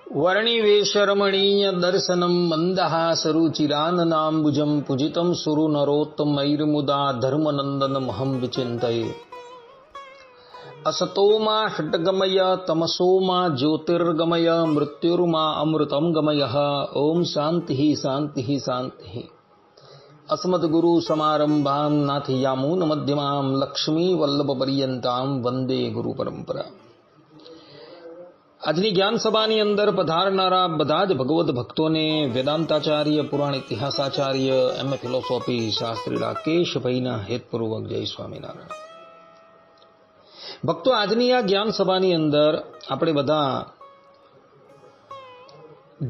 वर्णिवेशरमणीय दर्शनम मंदहासरुचिराननाम्बुजं पूजितं सुरनरोत्तमैर्मुदा धर्मनंदनमहं विचिन्तये। असतो मा षट्गमय तमसो मा ज्योतिर्गमय मृत्युर्मा अमृतं गमयः। ओम शांति शांति शांति। अस्मद्गुरु समारंभां नाथयामून मध्यमां लक्ष्मी वल्लभ पर्यंतां वंदे गुरु परंपरा। આજની જ્ઞાન સભાની અંદર પધારનારા બધા જ ભગવત ભક્તોને વેદાંતાચાર્ય, પુરાણ ઇતિહાસાચાર્ય, એમએ ફિલોસોફી શાસ્ત્રી રાકેશભાઈના હેતપૂર્વક જય સ્વામિનારાયણ. ભક્તો, આજની આ જ્ઞાન સભાની અંદર આપણે બધા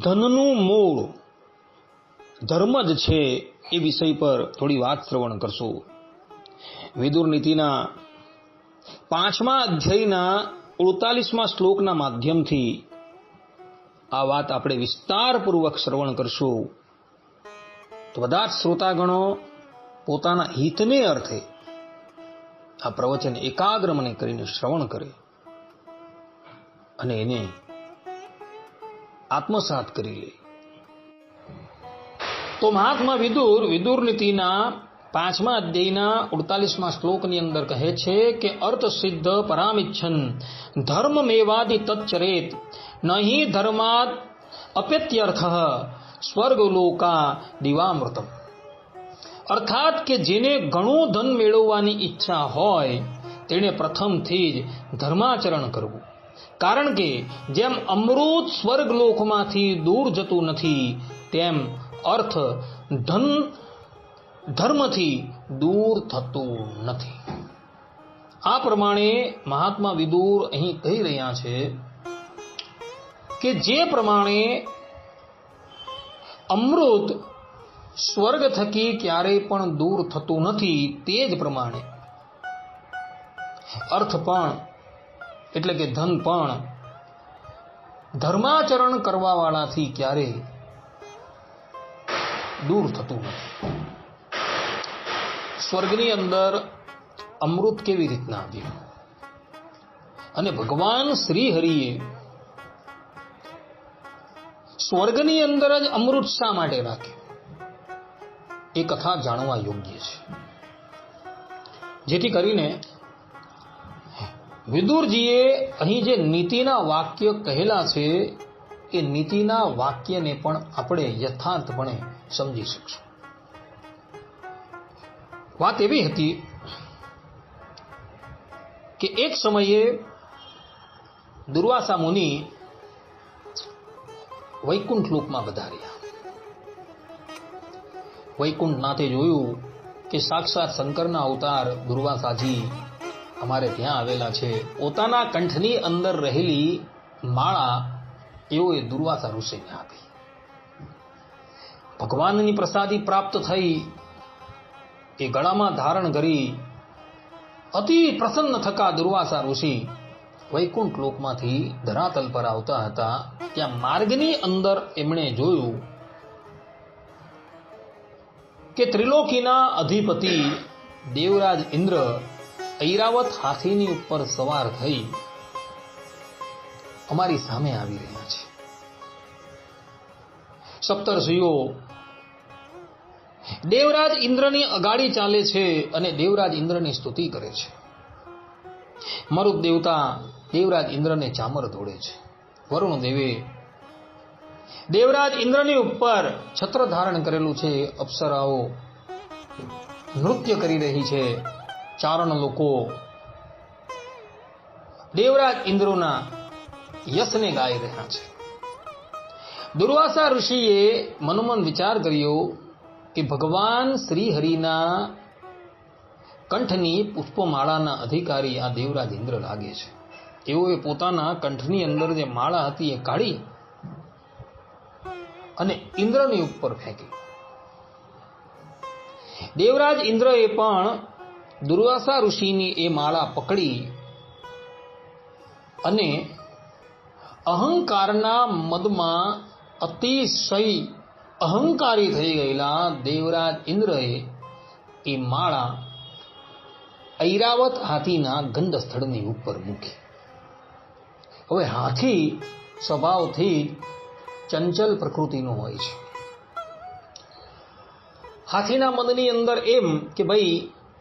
ધનનું મૂળ ધર્મ જ છે એ વિષય પર થોડી વાત શ્રવણ કરશું. વિદુર નીતિના 5મા અધ્યાયના 48મા શ્લોકના માધ્યમથી આ વાત આપણે વિસ્તારપૂર્વક શ્રવણ કરશું. તો બધા જ શ્રોતાગણો પોતાના હિતને અર્થે આ પ્રવચન એકાગ્ર મને કરીને શ્રવણ કરે અને એને આત્મસાત કરી લે. તો મહાત્મા વિદુર નીતિના 5મા અધ્યાયના 48મા શ્લોકની અંદર કહે છે કે અર્થ સિદ્ધ પરામિચ્છન ધર્મમેવાદિ તચ્ચરેત નહીં ધર્માદ અપ્યત્યર્થ સ્વર્ગલોકા દિવામૃતમ. અર્થાત કે જેને ઘણું ધન મેળવવાની ઈચ્છા હોય તેણે પ્રથમથી જ ધર્માચરણ કરવું. કારણ કે જેમ અમૃત સ્વર્ગલોકમાંથી દૂર જતું નથી તેમ અર્થ ધર્મથી દૂર થતું નથી. આ પ્રમાણે મહાત્મા વિદુર અહીં કહી રહ્યા છે કે જે પ્રમાણે અમૃત સ્વર્ગ થકી ક્યારેય પણ દૂર થતું નથી તે જ પ્રમાણે અર્થ પણ એટલે કે ધન પણ ધર્માચરણ કરવા વાળાથી ક્યારેય દૂર થતું નથી. સ્વર્ગની અંદર અમૃત કેવી રીતના આવ્યું અને ભગવાન શ્રી હરિએ સ્વર્ગની અંદર જ અમૃત શા માટે રાખ્યું એ કથા જાણવા યોગ્ય છે. જેથી કરીને વિદુરજીએ અહીં જે નીતિના વાક્ય કહેલા છે એ નીતિના વાક્યને પણ આપણે યથાર્થપણે સમજી શકશું. વાત એવી હતી કે એક સમયે દુર્વાસા મુનિ વૈકુંઠ લોકમાં પધાર્યા. વૈકુંઠનાથે જોયું કે સાક્ષાત શંકરના અવતાર દુર્વાસાજી અમારે ત્યાં આવેલા છે. પોતાના કંઠની અંદર રહેલી માળા એઓએ દુર્વાસા ઋષિને આપી. ભગવાનની પ્રસાદી પ્રાપ્ત થઈ એ ગળામાં ધારણ કરી અતિ પ્રસન્ન થકા દુર્વાસા ઋષિ વૈકુંઠ લોકમાંથી ધરાતલ પર આવતા હતા. ત્યાં માર્ગની અંદર એમણે જોયું કે ત્રિલોકીના અધિપતિ દેવરાજ ઇન્દ્ર ઐરાવત હાથીની ઉપર સવાર થઈ અમારી સામે આવી રહ્યા છે. સપ્તર્ષિઓ દેવરાજ ઇન્દ્રની અગાડી ચાલે છે અને દેવરાજ ઇન્દ્રની સ્તુતિ કરે છે. મરુત દેવતા દેવરાજ ઇન્દ્રને ચામર ધોડે છે. વરુણ દેવે દેવરાજ ઇન્દ્રની ઉપર છત્ર ધારણ કરેલું છે. અપ્સરાઓ નૃત્ય કરી રહી છે. ચારણ લોકો દેવરાજ ઇન્દ્રના યશને ગાઈ રહ્યા છે. દુર્વાસા ઋષિએ મનોમન વિચાર કર્યો કે ભગવાન શ્રી હરિના કંઠની પુષ્પમાળાના અધિકારી આ દેવરાજ ઇન્દ્ર લાગે છે. તેઓએ પોતાના કંઠની અંદર જે માળા હતી એ કાઢી અને ઇન્દ્રની ઉપર ફેંકી. દેવરાજ ઇન્દ્રએ પણ દુર્વાસા ઋષિની એ માળા પકડી અને અહંકારના મદમાં અતિશય અહંકારી થઈ ગયેલા દેવરાજ ઇન્દ્રએ એ માળા ઐરાવત હાથીના ગંધ સ્થળની ઉપર મૂકી. હવે હાથી સ્વભાવથી ચંચલ પ્રકૃતિનું હોય છે. હાથીના મનની અંદર એમ કે ભાઈ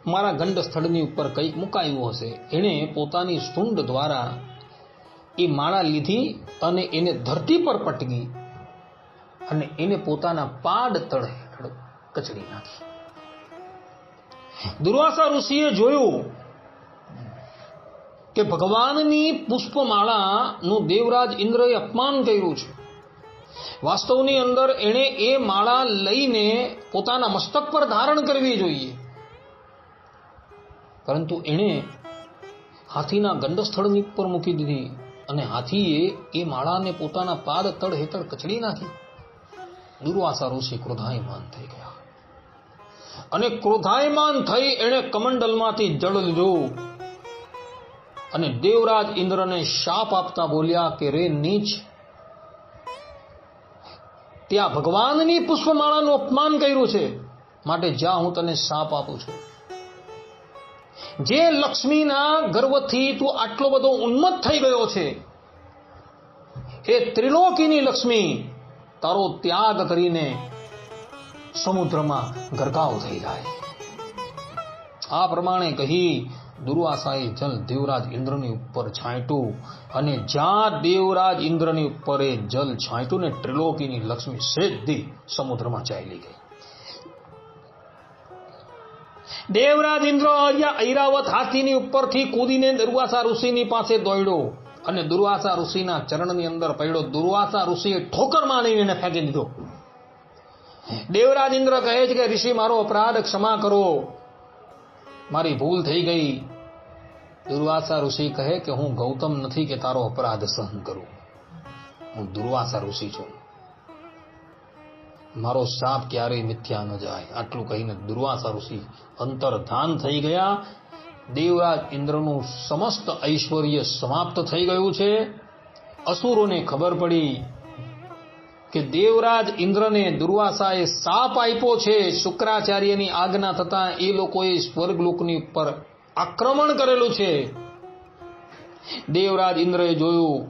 મારા ગંડ સ્થળની ઉપર કંઈક મુકાયું હશે. એણે પોતાની સૂંઢ દ્વારા એ માળા લીધી અને એને ધરતી પર પટકી અને એને પોતાના પાડ તળ હેઠળ કચડી નાખી. દુર્વાસા ઋષિએ જોયું કે ભગવાનની પુષ્પમાળાનું દેવરાજ ઇન્દ્રએ અપમાન કર્યું છે. વાસ્તવની અંદર એણે એ માળા લઈને પોતાના મસ્તક પર ધારણ કરવી જોઈએ, પરંતુ એણે હાથીના ગંડસ્થળની ઉપર મૂકી દીધી અને હાથીએ એ માળાને પોતાના પાદ તળ હેઠળ કચડી નાખી. દુર્વાસા ઋષિ ક્રોધાયમાન થઈ ગયા અને ક્રોધાયમાન થઈ એણે કમંડલમાંથી જળ લીધું અને દેવરાજ ઇન્દ્રને શાપ આપતા બોલ્યા કે રે નીચ, ત્યાં ભગવાનની પુષ્પમાળાનું અપમાન કર્યું છે, માટે જા હું તને શાપ આપું છું. જે લક્ષ્મીના ગર્વથી તું આટલો બધો ઉન્મત્ત થઈ ગયો છે, એ ત્રિલોકીની લક્ષ્મી તારો ત્યાગ કરીને સમુદ્રમાં ગરકાવ થઈ જાય. આ પ્રમાણે કહી દુર્વાસાએ જલ દેવરાજ ઇન્દ્રની ઉપર છાંટ્યું અને જ્યાં દેવરાજ ઇન્દ્રની ઉપર એ જલ છાંટ્યું ને ત્રિલોકીની લક્ષ્મી સીધી સમુદ્રમાં ચાલી ગઈ. દેવરાજ ઇન્દ્ર ઐરાવત હાથીની ઉપરથી કૂદીને દુર્વાસા ઋષિની પાસે દોડ્યો અને દુર્વાસા ઋષિના ચરણની અંદર પડ્યો. દુર્વાસા ઋષિએ ઠોકર મારીને એને ફેંકી દીધો. દેવરાજ ઇન્દ્ર કહે છે કે ઋષિ મારો અપરાધ ક્ષમા કરો, મારી ભૂલ થઈ ગઈ. દુર્વાસા ઋષિ કહે કે હું ગૌતમ નથી કે તારો અપરાધ સહન કરું, હું દુર્વાસા ઋષિ છું, મારો શાપ ક્યારેય મિથ્યા ન જાય. આટલું કહીને દુર્વાસા ઋષિ અંતર્ધાન થઈ ગયા. દેવરાજ ઇન્દ્રનું સમસ્ત ઐશ્વર્ય સમાપ્ત થઈ ગયું છે. અસુરોને ખબર પડી કે દેવરાજ ઇન્દ્રને દુર્વાસાએ શાપ આપ્યો છે. શુક્રાચાર્યની આજ્ઞા થતા એ લોકોએ સ્વર્ગલોકની ઉપર આક્રમણ કરેલું છે. દેવરાજ ઇન્દ્રએ જોયું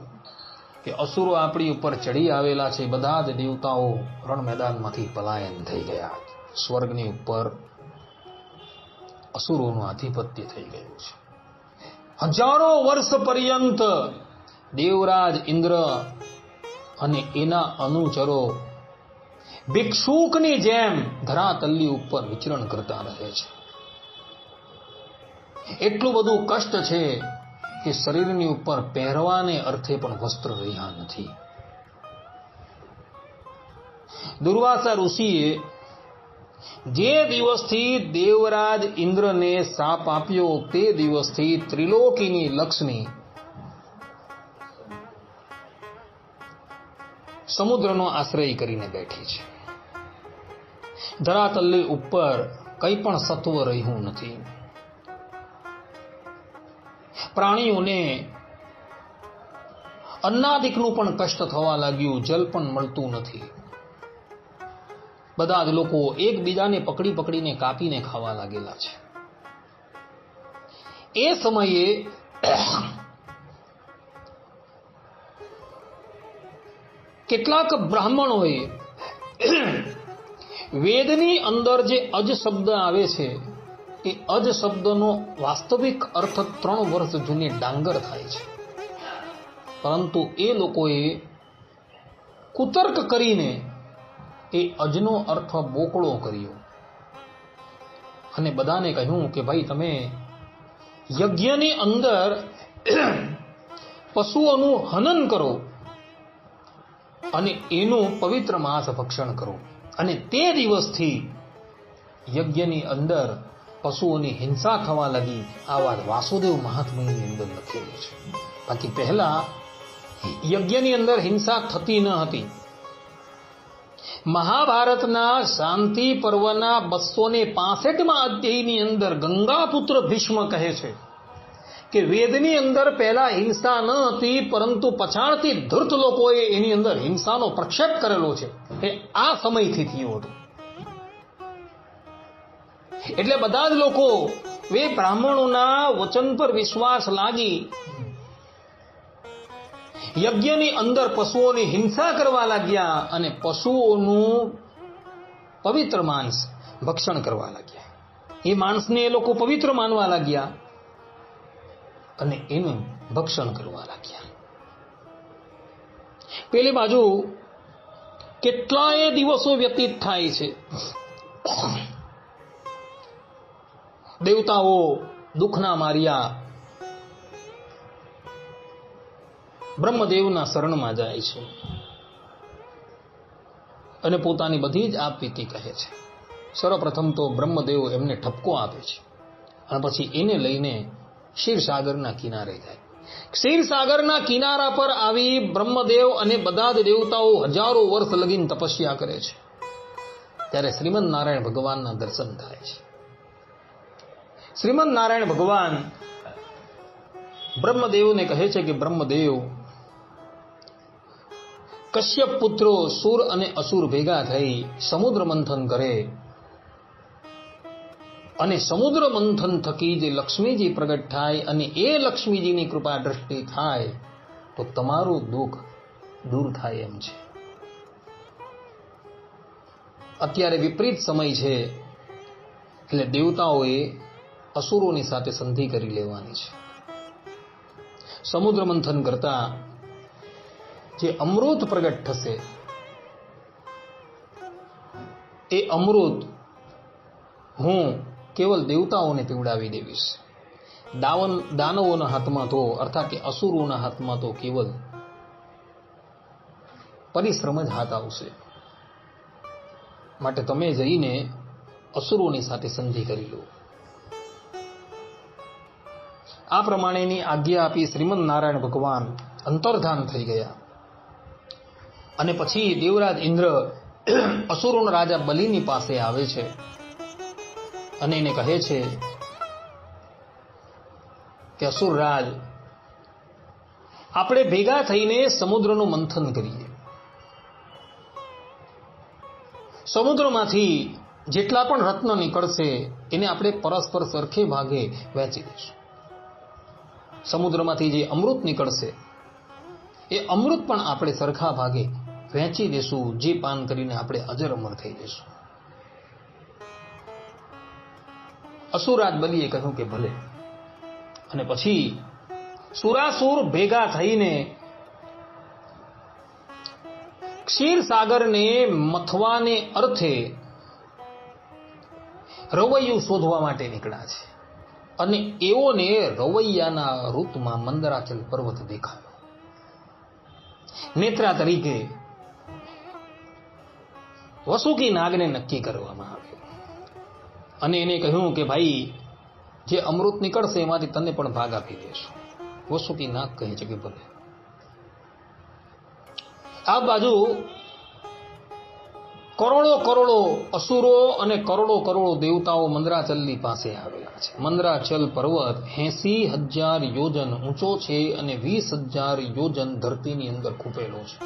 કે અસુરો આપણી ઉપર ચડી આવેલા છે. બધા જ દેવતાઓ રણ મેદાનમાંથી પલાયન થઈ ગયા. સ્વર્ગની ઉપર અસુરોનું આધિપત્ય થઈ ગયું છે. હજારો વર્ષ પર્યંત દેવરાજ ઇન્દ્ર અને એના અનુચરો ભિક્ષુકની જેમ ધરાતલ્લી ઉપર વિચરણ કરતા રહે છે. એટલું બધું કષ્ટ છે કે શરીરની ઉપર પહેરવાને અર્થે પણ વસ્ત્ર રહ્યા નથી. દુર્વાસા ઋષિએ જે દિવસથી દેવરાજ ઇન્દ્રને શાપ આપ્યો તે દિવસથી ત્રિલોકીની લક્ષ્મી સમુદ્રનો આશ્રય કરીને બેઠી છે. ધરાતલ્લી ઉપર કંઈ પણ સત્વ રહ્યું નથી. પ્રાણીઓને અન્નાદિકનું પણ કષ્ટ થવા લાગ્યું, જલ પણ મળતું નથી. બધા જ લોકો એકબીજાને પકડી પકડીને કાપીને ખાવા લાગેલા છે. એ સમયે કેટલાક બ્રાહ્મણોએ વેદની અંદર જે અજ શબ્દ આવે છે એ અજ શબ્દનો વાસ્તવિક અર્થ 3 વર્ષ જૂની ડાંગર થાય છે, પરંતુ એ લોકોએ કુતર્ક કરીને એ અજનો અર્થ બોકળો કર્યો અને બધાને કહ્યું કે ભાઈ તમે યજ્ઞની અંદર પશુઓનું હનન કરો અને એનું પવિત્ર માંસ ભક્ષણ કરો, અને તે દિવસથી યજ્ઞની અંદર પશુઓની હિંસા થવા લાગી. આ વાત વાસુદેવ મહાત્મ્યની અંદર લખેલી છે. બાકી પહેલા યજ્ઞની અંદર હિંસા થતી ન હતી. મહાભારતના શાંતિ પર્વના 265મા અધ્યાયની અંદર ગંગાપુત્ર ભીષ્મ કહે છે કે વેદની અંદર પહેલા હિંસા ન હતી, પરંતુ પછાડથી ધૂર્ત લોકોએ એની અંદર હિંસાનો પ્રક્ષેપ કરેલો છે. એ આ સમયથી થયું હતું. એટલે બધા જ લોકો વે બ્રાહ્મણોના વચન પર વિશ્વાસ લાગી યજ્ઞની અંદર પશુઓની હિંસા કરવા લાગ્યા અને પશુઓનું પવિત્ર માંસ ભક્ષણ કરવા લાગ્યા. એ માંસને એ લોકો પવિત્ર માનવા લાગ્યા અને એનું ભક્ષણ કરવા લાગ્યા. પેલી બાજુ કેટલાય દિવસો વ્યતીત થાય છે. દેવતાઓ દુઃખના માર્યા બ્રહ્મદેવના શરણમાં જાય છે અને પોતાની બધી જ આપવીતી કહે છે. સર્વપ્રથમ તો બ્રહ્મદેવ એમને ઠપકો આપે છે અને પછી એને લઈને ક્ષીરસાગરના કિનારે જાય. ક્ષીરસાગરના કિનારા પર આવી બ્રહ્મદેવ અને બધા જ દેવતાઓ હજારો વર્ષ લગીન તપસ્યા કરે છે. ત્યારે શ્રીમદ નારાયણ ભગવાનના દર્શન થાય છે. શ્રીમદ નારાયણ ભગવાન બ્રહ્મદેવને કહે છે કે બ્રહ્મદેવ, કશ્યપ પુત્રો સુર અને અસુર ભેગા થઈ સમુદ્ર મંથન કરે અને સમુદ્ર મંથન થકી જે લક્ષ્મીજી પ્રગટ થાય અને એ લક્ષ્મીજીની કૃપા દ્રષ્ટિ થાય તો તમારું દુઃખ દૂર થાય એમ છે. અત્યારે વિપરીત સમય છે એટલે દેવતાઓએ અસુરોની સાથે સંધિ કરી લેવાની છે. સમુદ્ર મંથન કરતા જે અમૃત પ્રગટ થશે એ અમૃત હું કેવલ દેવતાઓને પીવડાવી દેવીશ. દાનવોના હાથમાં તો અર્થાત કે અસુરોના હાથમાં તો કેવલ પરિશ્રમ જ હાથ આવશે. માટે તમે જઈને અસુરોની સાથે સંધિ કરી લો. આ પ્રમાણેની આજ્ઞા આપી શ્રીમદ નારાયણ ભગવાન અંતર્ધાન થઈ ગયા અને પછી દેવરાજ ઇન્દ્ર અસુરોના રાજા બલિની પાસે આવે છે અને એને કહે છે કે અસુરરાજ, આપણે ભેગા થઈને સમુદ્રનું મંથન કરીએ. સમુદ્રમાંથી જેટલા પણ રત્ન નીકળશે એને આપણે પરસ્પર સરખે ભાગે વહેંચી દઈશું. સમુદ્રમાંથી જે અમૃત નીકળશે એ અમૃત પણ આપણે સરખા ભાગે વહેંચી દેશું, જે પાન કરીને આપણે અજર અમર થઈ જઈશું. અસુરરાજ બલિએ કહ્યું કે ભલે. અને પછી સુરાસુર ભેગા થઈને ક્ષીરસાગરને મથવાને અર્થે રવૈયું શોધવા માટે નીકળ્યા છે અને એઓને રવૈયાના ઋતુમાં મંદરાચલ પર્વત દેખાયો. નેત્રા તરીકે વસુકી નાગને નક્કી કરવામાં આવ્યો અને એને કહ્યું કે ભાઈ, જે અમૃત નીકળશે એમાંથી તને પણ ભાગ આપી દેશું. વસુકી નાગ કહે છે કે ભલે. આ બાજુ કરોડો કરોડો અસુરો અને કરોડો કરોડો દેવતાઓ મંદરાચલની પાસે આવેલા છે. મંદરાચલ પર્વત 80,000 યોજન ઊંચો છે અને 20,000 યોજન ધરતીની અંદર ખૂપેલો છે.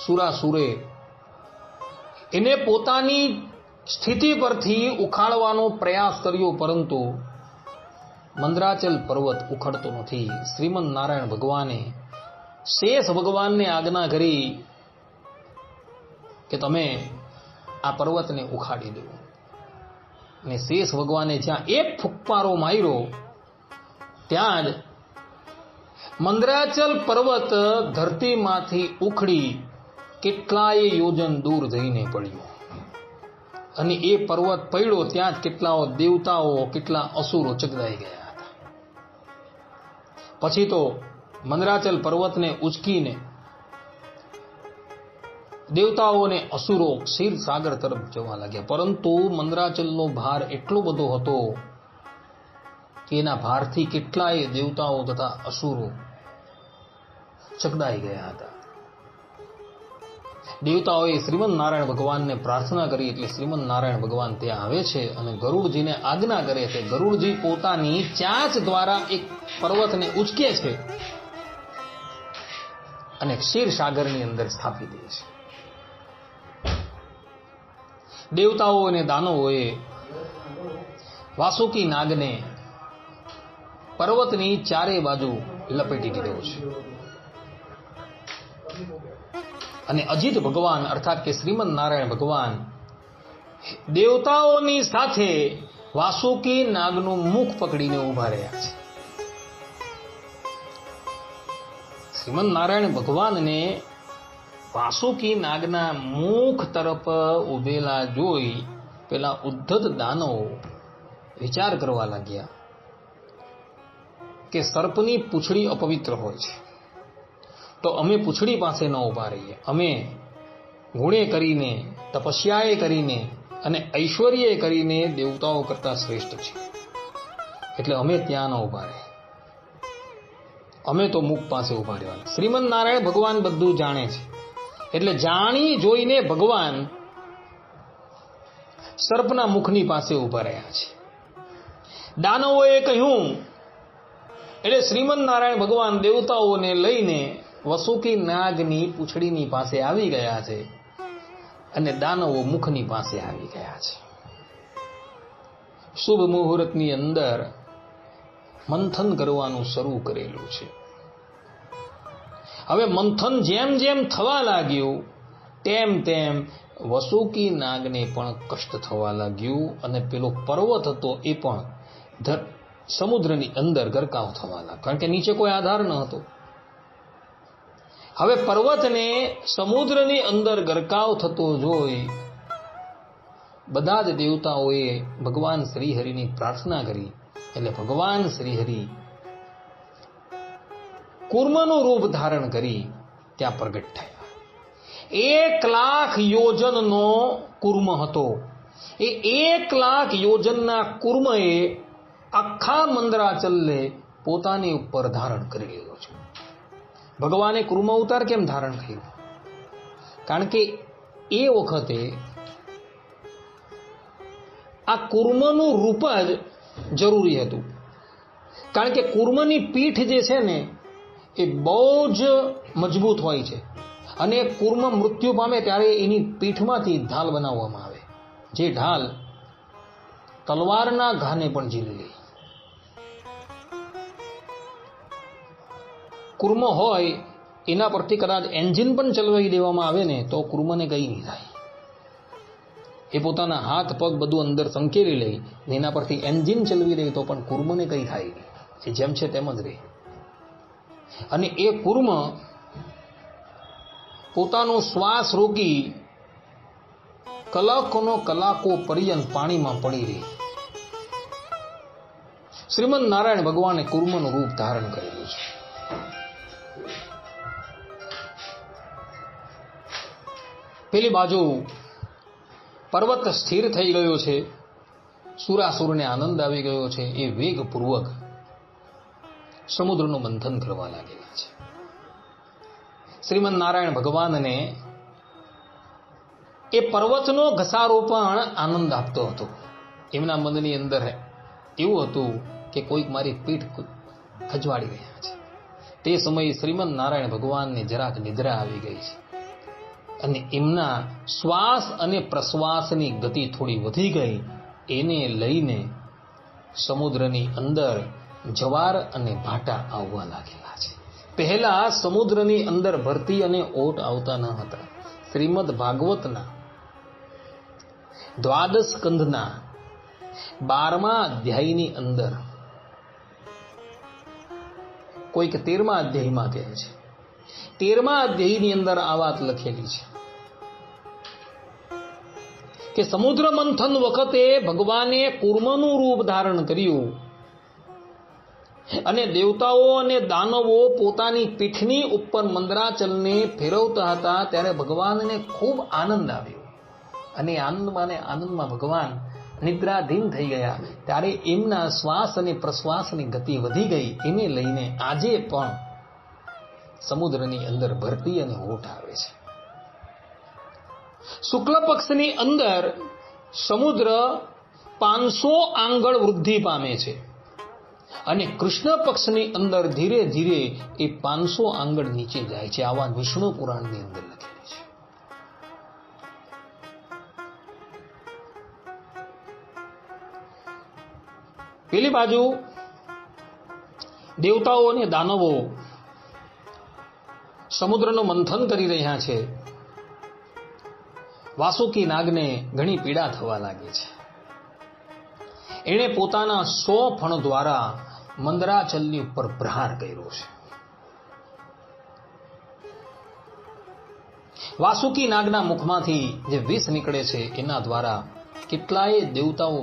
સુરાસુરે એને પોતાની સ્થિતિ પરથી ઉખાડવાનો પ્રયાસ કર્યો, પરંતુ મંદરાચલ પર્વત ઉખડતો નથી. શ્રીમદ નારાયણ ભગવાને શેષ ભગવાનને આજ્ઞા કરી કે તમે આ પર્વતને ઉખાડી દો. અને શેષ ભગવાને જ્યાં એક ફુક્કારો માર્યો ત્યાં જ મંદરાચલ પર્વત ધરતીમાંથી ઉખડી કેટલાય યોજન દૂર જઈને પડ્યો અને એ પર્વત પડ્યો ત્યાં જ કેટલાઓ દેવતાઓ, કેટલા અસુરો ચકદાઈ ગયા હતા. પછી તો મંદરાચલ પર્વતને ઉચકીને દેવતાઓને અસુરો ક્ષીરસાગર તરફ જવા લાગ્યા, પરંતુ મંદરાચલનો ભાર એટલો બધો હતો કે એના ભારથી કેટલાય દેવતાઓ તથા અસુરો ચકદાઈ ગયા હતા. દેવતાઓએ શ્રીમદ નારાયણ ભગવાનને પ્રાર્થના કરી એટલે શ્રીમદ નારાયણ ભગવાન ત્યાં આવે છે અને ગરુડજીને આજ્ઞા કરે છે. ગરુડજી પોતાની ચાંચ દ્વારા એક પર્વતને ઉચકે છે અને ક્ષીરસાગરની અંદર સ્થાપી દે છે. દેવતાઓ અને દાનવોએ વાસુકી નાગને પર્વતની ચારે બાજુ લપેટી દીધો છે. અને અજિત ભગવાન અર્થાત કે શ્રીમદ નારાયણ ભગવાન દેવતાઓની સાથે વાસુકી નાગનું મુખ પકડીને ઉભા રહ્યા છે. શ્રીમદ નારાયણ ભગવાનને વાસુકી નાગના મુખ તરફ ઉભેલા જોઈ પેલા ઉદ્ધત દાનવો વિચાર કરવા લાગ્યા કે સર્પની પૂંછડી અપવિત્ર હોય છે, તો અમે પૂંછડી પાસે ન ઉભા રહીએ. અમે ગુણે કરીને, તપસ્યાએ કરીને અને ઐશ્વર્યએ કરીને દેવતાઓ કરતા શ્રેષ્ઠ છે, એટલે અમે ત્યાં ન ઉભા રહીએ. અમે તો મુખ પાસે ઉભા રહેવાના. શ્રીમદ નારાયણ ભગવાન બધું જાણે છે, એટલે જાણી જોઈને ભગવાન સર્પના મુખની પાસે ઉભા રહ્યા છે. દાનવોએ કહ્યું એટલે શ્રીમદ નારાયણ ભગવાન દેવતાઓને લઈને વસુકી નાગની પૂંછડીની પાસે આવી ગયા છે અને દાનવો મુખની પાસે આવી ગયા છે. શુભ મુહૂર્તની અંદર મંથન કરવાનું શરૂ કરેલું છે. હવે મંથન જેમ જેમ થવા લાગ્યું તેમ તેમ વસુકી નાગને પણ કષ્ટ થવા લાગ્યું અને પેલો પર્વત હતો એ પણ સમુદ્રની અંદર ગરકાવ થવા લાગ્યો, કારણ કે નીચે કોઈ આધાર ન હતો. હવે પર્વતને સમુદ્રની અંદર ગરકાવ થતો જોઈ બધા જ દેવતાઓએ ભગવાન શ્રીહરિની પ્રાર્થના કરી. એટલે ભગવાન શ્રીહરિ કૂર્મનું રૂપ ધારણ કરી ત્યાં પ્રગટ થયા. 1,00,000 યોજનનો કૂર્મ હતો. એ 1,00,000 યોજનના કૂર્મએ આખા મંદરાચલને પોતાની ઉપર ધારણ કરી લીધો છે. ભગવાને કૂર્મ અવતાર કેમ ધારણ કર્યું? કારણ કે એ વખતે આ કૂર્મનું રૂપ જ જરૂરી હતું. કારણ કે કૂર્મની પીઠ જે છે ને એ બહુ જ મજબૂત હોય છે અને કૂર્મ મૃત્યુ પામે ત્યારે એની પીઠમાંથી ઢાલ બનાવવામાં આવે, જે ઢાલ તલવારના ઘાને પણ ઝીલી લે. કૂર્મ હોય એના પરથી કદાચ એન્જિન પણ ચલાવી દેવામાં આવે ને તો કૂર્મને કંઈ નહીં થાય. એ પોતાના હાથ પગ બધું અંદર સંકેલી લે ને એના પરથી એન્જિન ચલાવી દે તો પણ કૂર્મને કંઈ થાય નહીં. એ જેમ છે તેમ જ રહે. અને એ કૂર્મ પોતાનો શ્વાસ રોકી કલાકો પર્યંત પાણીમાં પડી રહે. શ્રીમદ નારાયણ ભગવાને કૂર્મનું રૂપ ધારણ કરેલું છે. પેલી બાજુ પર્વત સ્થિર થઈ ગયો છે, સુરાસુરને આનંદ આવી ગયો છે. એ વેગપૂર્વક સમુદ્રનું મંથન કરવા લાગેલા છે. શ્રીમદ નારાયણ ભગવાનને એ પર્વતનો ઘસારો પણ આનંદ આપતો હતો. એમના મનની અંદર એવું હતું કે કોઈક મારી પીઠ ખજવાડી રહ્યા છે. તે સમયે શ્રીમદ નારાયણ ભગવાનને જરાક નિદ્રા આવી ગઈ છે અને એમના શ્વાસ અને પ્રશ્વાસની ગતિ થોડી વધી ગઈ. એને લઈને સમુદ્રની અંદર જવાર અને ભાટા આવવા લાગેલા છે. પહેલા સમુદ્રની અંદર ભરતી અને ઓટ આવતા ન હતા. શ્રીમદ ભાગવતના 12 સ્કંધના 12મા અધ્યાયની અંદર કોઈક 13મા અધ્યાયમાં કહે છે, 13મા અધ્યાયની અંદર આ વાત લખેલી છે કે સમુદ્ર મંથન વખતે ભગવાને કૂર્મનું રૂપ ધારણ કર્યું અને દેવતાઓ અને દાનવો પોતાની પીઠની ઉપર મંદરાચલને ફેરવતા હતા ત્યારે ભગવાનને ખૂબ આનંદ આવ્યો અને આનંદમાં ભગવાન નિદ્રાધીન થઈ ગયા. ત્યારે એમના શ્વાસ અને પ્રશ્વાસની ગતિ વધી ગઈ. એને લઈને આજે પણ સમુદ્રની અંદર ભરતી અને ઓટ આવે છે. શુક્લ પક્ષની અંદર સમુદ્ર 500 આંગળ વૃદ્ધિ પામે છે અને કૃષ્ણ પક્ષની અંદર ધીરે ધીરે એ 500 આંગળ નીચે જાય છે. આ વાત વિષ્ણુ પુરાણની અંદર લખેલી છે. પેલી બાજુ દેવતાઓ અને દાનવો સમુદ્રનું મંથન કરી રહ્યા છે. વાસુકી નાગને ઘણી પીડા થવા લાગી છે. એણે પોતાના 100 ફણ દ્વારા મંદરાચલની ઉપર પ્રહાર કર્યો છે. વાસુકી નાગના મુખમાંથી જે વિષ નીકળે છે એના દ્વારા કેટલાય દેવતાઓ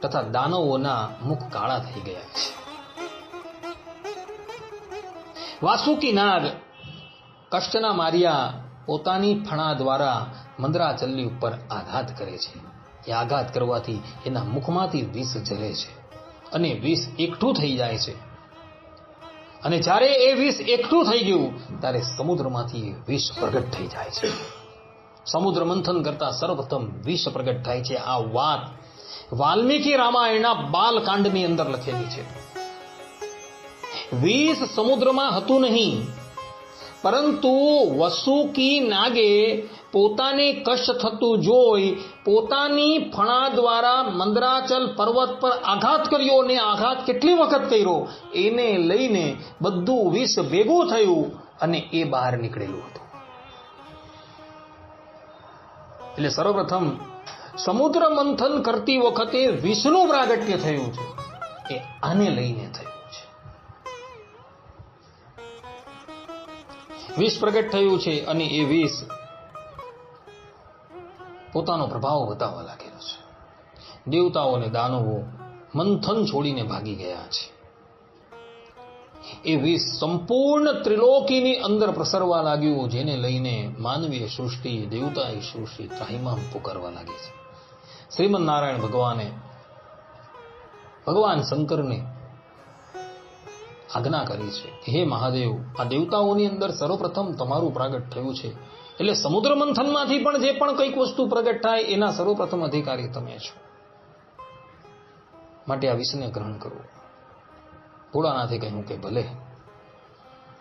તથા દાનવોના મુખ કાળા થઈ ગયા છે. વાસુકી નાગ કષ્ટના માર્યા પોતાની ફણા દ્વારા મંદરાચલની ઉપર આઘાત કરે છે. એ આઘાત કરવાથી એના મુખમાંથી વિષ ઝરે છે અને વિષ એકઠું થઈ જાય છે. અને જ્યારે એ વિષ એકઠું થઈ ગયું ત્યારે સમુદ્રમાંથી વિષ પ્રગટ થઈ જાય છે. સમુદ્ર મંથન કરતા સર્વપ્રથમ વિષ પ્રગટ થાય છે. આ વાત વાલ્મીકી રામાયણના બાલકાંડની અંદર લખેલી છે. વિષ સમુદ્રમાં હતું નહીં, પરંતુ વસુકી નાગે પોતાને કષ્ટ થતું જોઈ પોતાની ફણા દ્વારા મંદરાચલ પર્વત પર આઘાત કર્યો, અને આઘાત કેટલી વખત કર્યો એને લઈને બધું વિષ ભેગું થયું અને એ બહાર નીકળેલું હતું. એટલે સર્વપ્રથમ સમુદ્ર મંથન કરતી વખતે વિષનું પ્રાગટ્ય થયું છે એ આને લઈને થયું છે. વિષ પ્રગટ થયું છે અને એ વિષ પોતાનો પ્રભાવ બતાવવા લાગેલો છે. દેવતાઓ અને દાનવો મંથન છોડીને ભાગી ગયા છે. એ વિષ સંપૂર્ણ ત્રિલોકીની અંદર પ્રસરવા લાગ્યું, જેને લઈને માનવીય સૃષ્ટિ, દેવતાની સૃષ્ટિ ત્રાહિમામ પુકારવા લાગી છે. શ્રીમદ નારાયણ ભગવાન શંકરને આજ્ઞા કરી છે કે હે મહાદેવ, આ દેવતાઓની અંદર સર્વપ્રથમ તમારું પ્રાગટ થયું છે, એટલે સમુદ્ર મંથનમાંથી પણ જે પણ કંઈક વસ્તુ પ્રગટ થાય એના સર્વપ્રથમ અધિકારી તમે છો, માટે આ વિષને ગ્રહણ કરવું. ભોળાનાથે કહ્યું કે ભલે.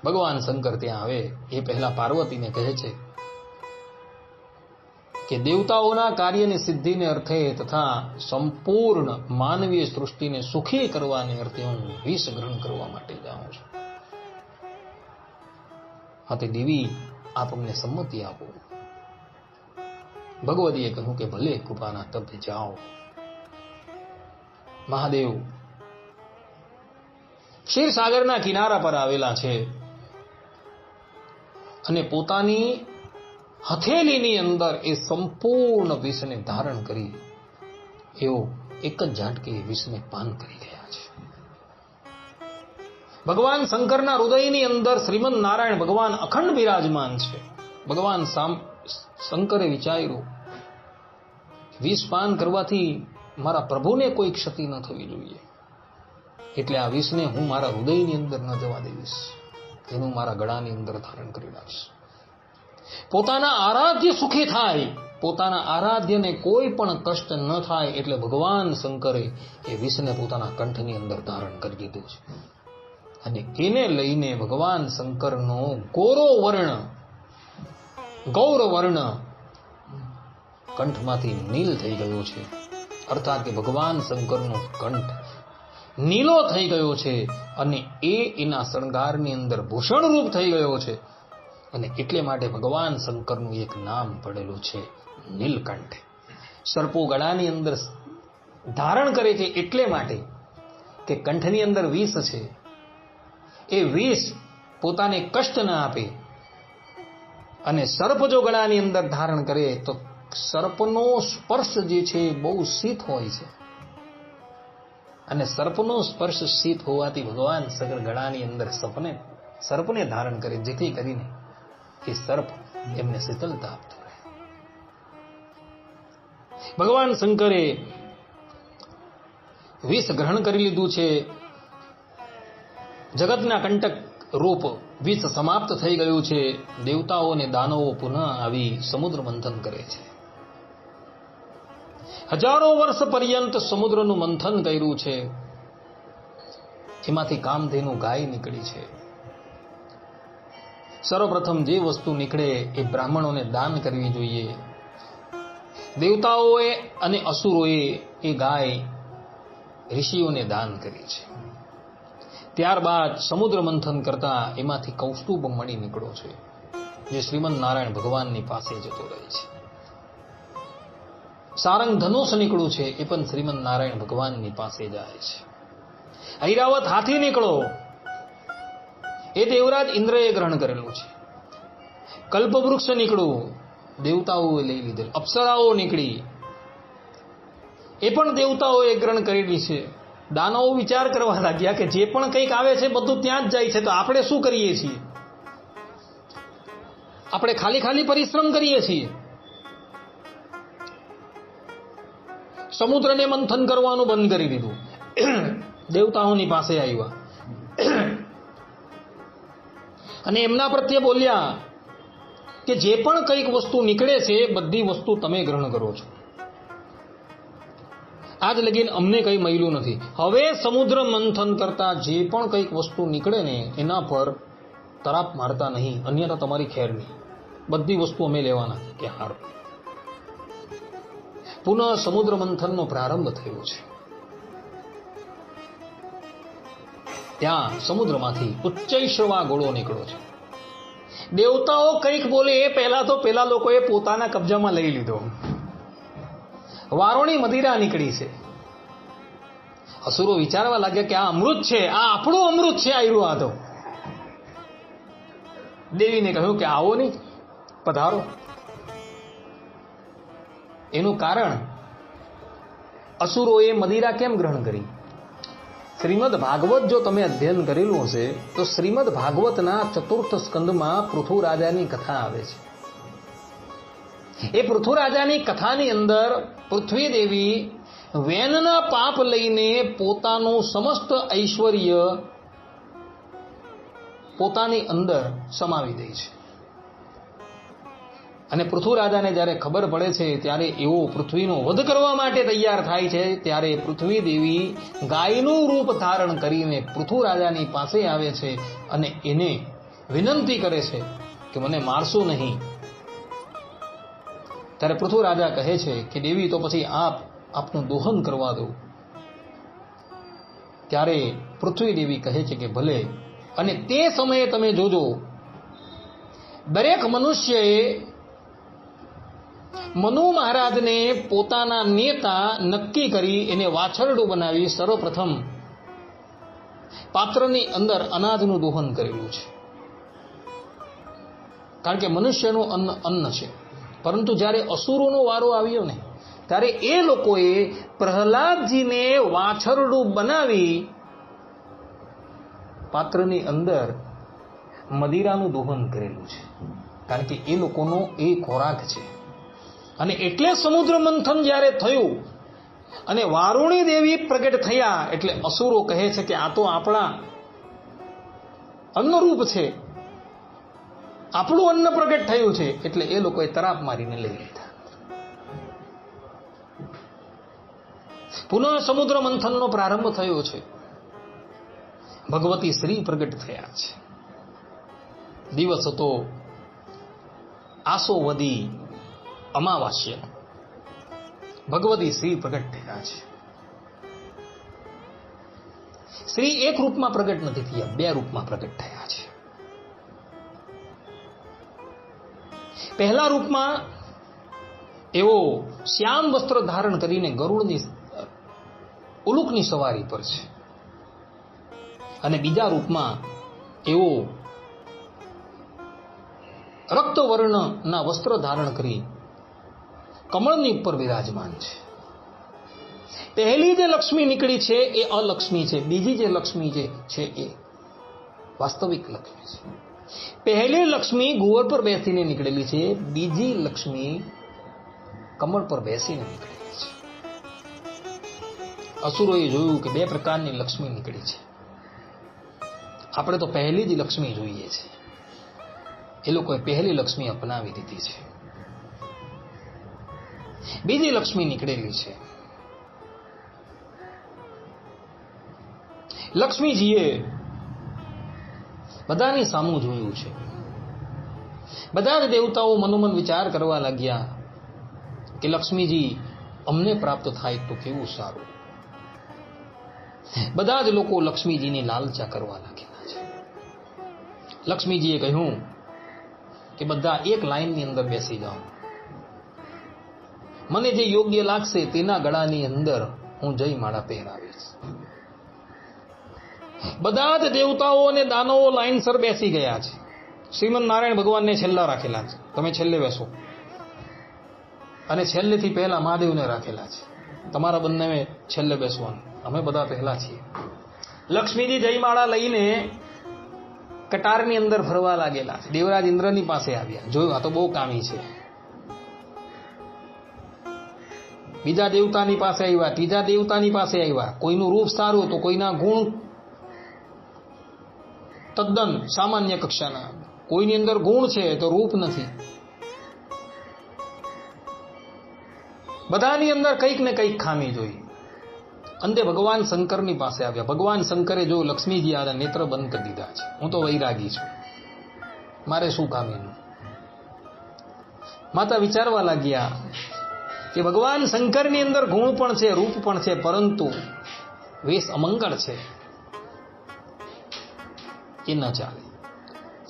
ભગવાન શંકર ત્યાં આવે એ પહેલા પાર્વતીને કહે છે કે દેવતાઓના કાર્યની સિદ્ધિને અર્થે તથા સંપૂર્ણ માનવીય સૃષ્ટિને સુખી કરવાને અર્થે હું વિષ ગ્રહણ કરવા માટે જાઉં છું. આથી દેવી આપ અમને સંમતિ આપો. ભગવતીએ કહ્યું કે ભલે કૃપાના તપે જાઓ. મહાદેવ ક્ષીરસાગરના કિનારા પર આવેલા છે અને પોતાની હથેલીની અંદર એ સંપૂર્ણ વિષને ધારણ કરી એઓ એક જ ઝાટકે વિષને પાન કરી ગયા છે. ભગવાન શંકરના હૃદયની અંદર શ્રીમદ નારાયણ ભગવાન અખંડ બિરાજમાન છે. ભગવાન શંકરે વિચાર્યું વિષ પાન કરવાથી મારા પ્રભુને કોઈ ક્ષતિ ન થવી જોઈએ, એટલે આ વિષને હું મારા હૃદયની અંદર ન જવા દઈશ, એનું મારા ગળાની અંદર ધારણ કરી રાખીશ. પોતાના આરાધ્ય સુખી થાય, પોતાના આરાધ્યને કોઈ પણ કષ્ટ ન થાય, એટલે ભગવાન શંકરે એ વિષને પોતાના કંઠની અંદર ધારણ કરી દીધું છે. અને એને લઈને ભગવાન શંકરનો ગૌર વર્ણ કંઠમાંથી નીલ થઈ ગયો છે. અર્થાત કે ભગવાન શંકરનો કંઠ નીલો થઈ ગયો છે અને એના શણગારની અંદર ભૂષણ રૂપ થઈ ગયો છે. અને એટલે માટે ભગવાન શંકરનું એક નામ પડેલું છે નીલકંઠ. સર્પો ગળાની અંદર ધારણ કરે છે એટલે માટે કે કંઠની અંદર વિષ છે, એ વિષ પોતાને કષ્ટ ન આપે. અને સર્પ જો ગળાની અંદર ધારણ કરે તો સર્પનો સ્પર્શ જે છે બહુ શીત હોય છે, અને સર્પનો સ્પર્શ શીત હોવાથી ભગવાન શંકર ગળાની અંદર સર્પને ધારણ કરે, જેથી કરીને એ સર્પ એમને શીતલતા આપતો રહે. ભગવાન શંકરે વિષ ગ્રહણ કરી લીધું છે. જગતના કંટક રૂપ વિષ સમાપ્ત થઈ ગયું છે. દેવતાઓ અને દાનવો પુનઃ આવી સમુદ્ર મંથન કરે છે. હજારો વર્ષ પર્યંત સમુદ્રનું મંથન કર્યું છે. એમાંથી કામધેનુ ગાય નીકળી છે. સર્વપ્રથમ જે વસ્તુ નીકળે એ બ્રાહ્મણોને દાન કરવી જોઈએ. દેવતાઓએ અને અસુરોએ એ ગાય ઋષિઓને દાન કરી છે. ત્યારબાદ સમુદ્ર મંથન કરતા એમાંથી કૌસ્તુભ મણી નીકળ્યો છે, જે શ્રીમદ નારાયણ ભગવાનની પાસે જતો રહે છે. સારંગ ધનુષ નીકળ્યું છે, એ પણ શ્રીમદ નારાયણ ભગવાનની પાસે જાય છે. ઐરાવત હાથી નીકળો, એ દેવરાજ ઇન્દ્રએ ગ્રહણ કરેલું છે. કલ્પવૃક્ષ નીકળ્યું, દેવતાઓએ લઈ લીધેલ. અપ્સરાઓ નીકળી, એ પણ દેવતાઓએ ગ્રહણ કરેલી છે. દાનવો વિચાર કરવા લાગ્યા કે જે પણ કંઈક આવે છે બધું ત્યાં જ જાય છે, તો આપણે શું કરીએ છીએ? આપણે ખાલી ખાલી પરિશ્રમ કરીએ છીએ. સમુદ્રને મંથન કરવાનું બંધ કરી દીધું. દેવતાઓની પાસે આવ્યા અને એમના પ્રત્યે બોલ્યા કે જે પણ કંઈક વસ્તુ નીકળે છે બધી વસ્તુ તમે ગ્રહણ કરો છો. આજ લગીન અમને કંઈ મળ્યું નથી. હવે સમુદ્ર મંથન કરતા જે પણ કંઈક વસ્તુ નીકળે ને એના પર તરાપ મારતા નહીં, અન્યથા તમારી ખેર નહીં. બધી વસ્તુ અમે લેવાના કે હારો. પુનઃ સમુદ્ર મંથનનો પ્રારંભ થયો છે. ત્યાં સમુદ્રમાંથી ઉચ્ચૈશ્રવા ગોળો નીકળ્યો છે. દેવતાઓ કંઈક બોલે એ પહેલા તો પેલા લોકોએ પોતાના કબજામાં લઈ લીધો. વારોણી મદિરા નીકળી છે. અસુરો વિચારવા લાગ્યા કે આ અમૃત છે, આ આપણું અમૃત છે. આવ્યું આ તો. દેવીને કહ્યું કે આવો નહીં, પધારો. એનું કારણ અસુરોએ મદિરા કેમ ગ્રહણ કરી? શ્રીમદ ભાગવત જો તમે અધ્યયન કરેલું હશે તો શ્રીમદ ભાગવતના 4th સ્કંદમાં પૃથુ રાજાની કથા આવે છે. એ પૃથુ રાજાની કથાની અંદર પૃથ્વી દેવી વેનના પાપ લઈને પોતાનું સમસ્ત ઐશ્વર્ય પોતાની અંદર સમાવી દે છે. અને પૃથુ રાજાને જ્યારે ખબર પડે છે ત્યારે એવો પૃથ્વીનો વધ કરવા માટે તૈયાર થાય છે. ત્યારે પૃથ્વી દેવી ગાયનું રૂપ ધારણ કરીને પૃથુ રાજાની પાસે આવે છે અને એને વિનંતી કરે છે કે મને મારશો નહીં. ત્યારે પૃથુ રાજા કહે છે કે દેવી તો પછી આપનું દોહન કરવા દો. ત્યારે પૃથ્વી દેવી કહે છે કે ભલે. અને તે સમયે તમે જોજો દરેક મનુષ્યએ મનુ મહારાજને પોતાના નેતા નક્કી કરી એને વાછરડું બનાવી સર્વપ્રથમ પાત્રની અંદર અનાજનું દોહન કરેલું છે. કારણ કે મનુષ્યનું અન્ન છે. પરંતુ જ્યારે અસુરોનો વારો આવ્યો ને ત્યારે એ લોકોએ પ્રહલાદજીને વાછરડું બનાવી પાત્રની અંદર મદિરાનું દોહન કરેલું છે. કારણ કે એ લોકોનો એ ખોરાક છે. અને એટલે સમુદ્ર મંથન જ્યારે થયું અને વારુણી દેવી પ્રગટ થયા એટલે અસુરો કહે છે કે આ તો આપણા અન્નરૂપ છે, આપણું અન્ન પ્રગટ થયું છે. એટલે એ લોકોએ તરાપ મારીને લઈ લીધા. પુનઃ સમુદ્ર મંથનનો પ્રારંભ થયો છે. ભગવતી શ્રી પ્રગટ થયા છે. દિવસ હતો આસોવદી અમાવાસ્ય. ભગવતી શ્રી પ્રગટ થયા છે. શ્રી એક રૂપમાં પ્રગટ નથી થયા, 2 રૂપમાં પ્રગટ થયા છે. પહેલા રૂપમાં એવો શ્યામ વસ્ત્ર ધારણ કરીને ગરુડની ઉલુકની સવારી પર છે. અને બીજા રૂપમાં એવો રક્તવર્ણના વસ્ત્ર ધારણ કરી કમળની ઉપર બિરાજમાન છે. પહેલી જે લક્ષ્મી નીકળી છે એ અલક્ષ્મી છે. બીજી જે લક્ષ્મી છે એ વાસ્તવિક લક્ષ્મી છે. પહેલી લક્ષ્મી ગુવર પર બેસીને નીકળેલી છે, બીજી લક્ષ્મી કમળ પર બેસીને નીકળેલી છે. અસુરોએ જોયું કે 2 પ્રકારની લક્ષ્મી નીકળી છે. આપણે તો પહેલી જ લક્ષ્મી જોઈએ છે. એ લોકોએ પહેલી લક્ષ્મી અપનાવી દીધી છે. બીજી લક્ષ્મી નીકળેલી છે. લક્ષ્મીજીએ બધાની સામું જોયું છે. બધા જ દેવતાઓ મનોમન વિચાર કરવા લાગ્યા કે લક્ષ્મીજી અમને પ્રાપ્ત થાય તો કેવું સારું. બધા જ લોકો લક્ષ્મીજીની લાલચા કરવા લાગેલા છે. લક્ષ્મીજીએ કહ્યું કે બધા એક લાઈનની અંદર બેસી જાઓ, મને જે યોગ્ય લાગશે તેના ગળાની અંદર હું જયમાળા પહેરાવીશ. બધા જ દેવતાઓ અને દાનવો લાઈનસર બેસી ગયા છે. શ્રીમદ નારાયણ ભગવાનને છેલ્લા રાખેલા છે, તમે છેલ્લે બેસો, અને છેલ્લેથી પહેલા મહાદેવને રાખેલા છે, તમારા બંને છેલ્લે બેસવાનું, અમે બધા પહેલા છીએ. લક્ષ્મીજી જયમાળા લઈને કટારની અંદર ફરવા લાગેલા છે. દેવરાજ ઇન્દ્રની પાસે આવ્યા, જોયું આ તો બહુ કામી છે. બીજા દેવતાની પાસે આવ્યા, ત્રીજા દેવતાની પાસે આવ્યા. કોઈનું રૂપ સારું તો કોઈના ગુણ તદ્દન સામાન્ય કક્ષાના, કોઈની અંદર ગુણ છે તો રૂપ નથી. બધાની અંદર કંઈક ને કંઈક ખામી જોઈ. અંતે ભગવાન શંકરની પાસે આવ્યા. ભગવાન શંકરે જો લક્ષ્મીજી આ નેત્ર બંધ કરી દીધા છે, હું તો વૈરાગી છું, મારે શું કામ એનું. માતા વિચારવા લાગ્યા કે ભગવાન શંકરની અંદર ગુણ પણ છે, રૂપ પણ છે, પરંતુ વેશ અમંગળ છે, એ ન ચાલે.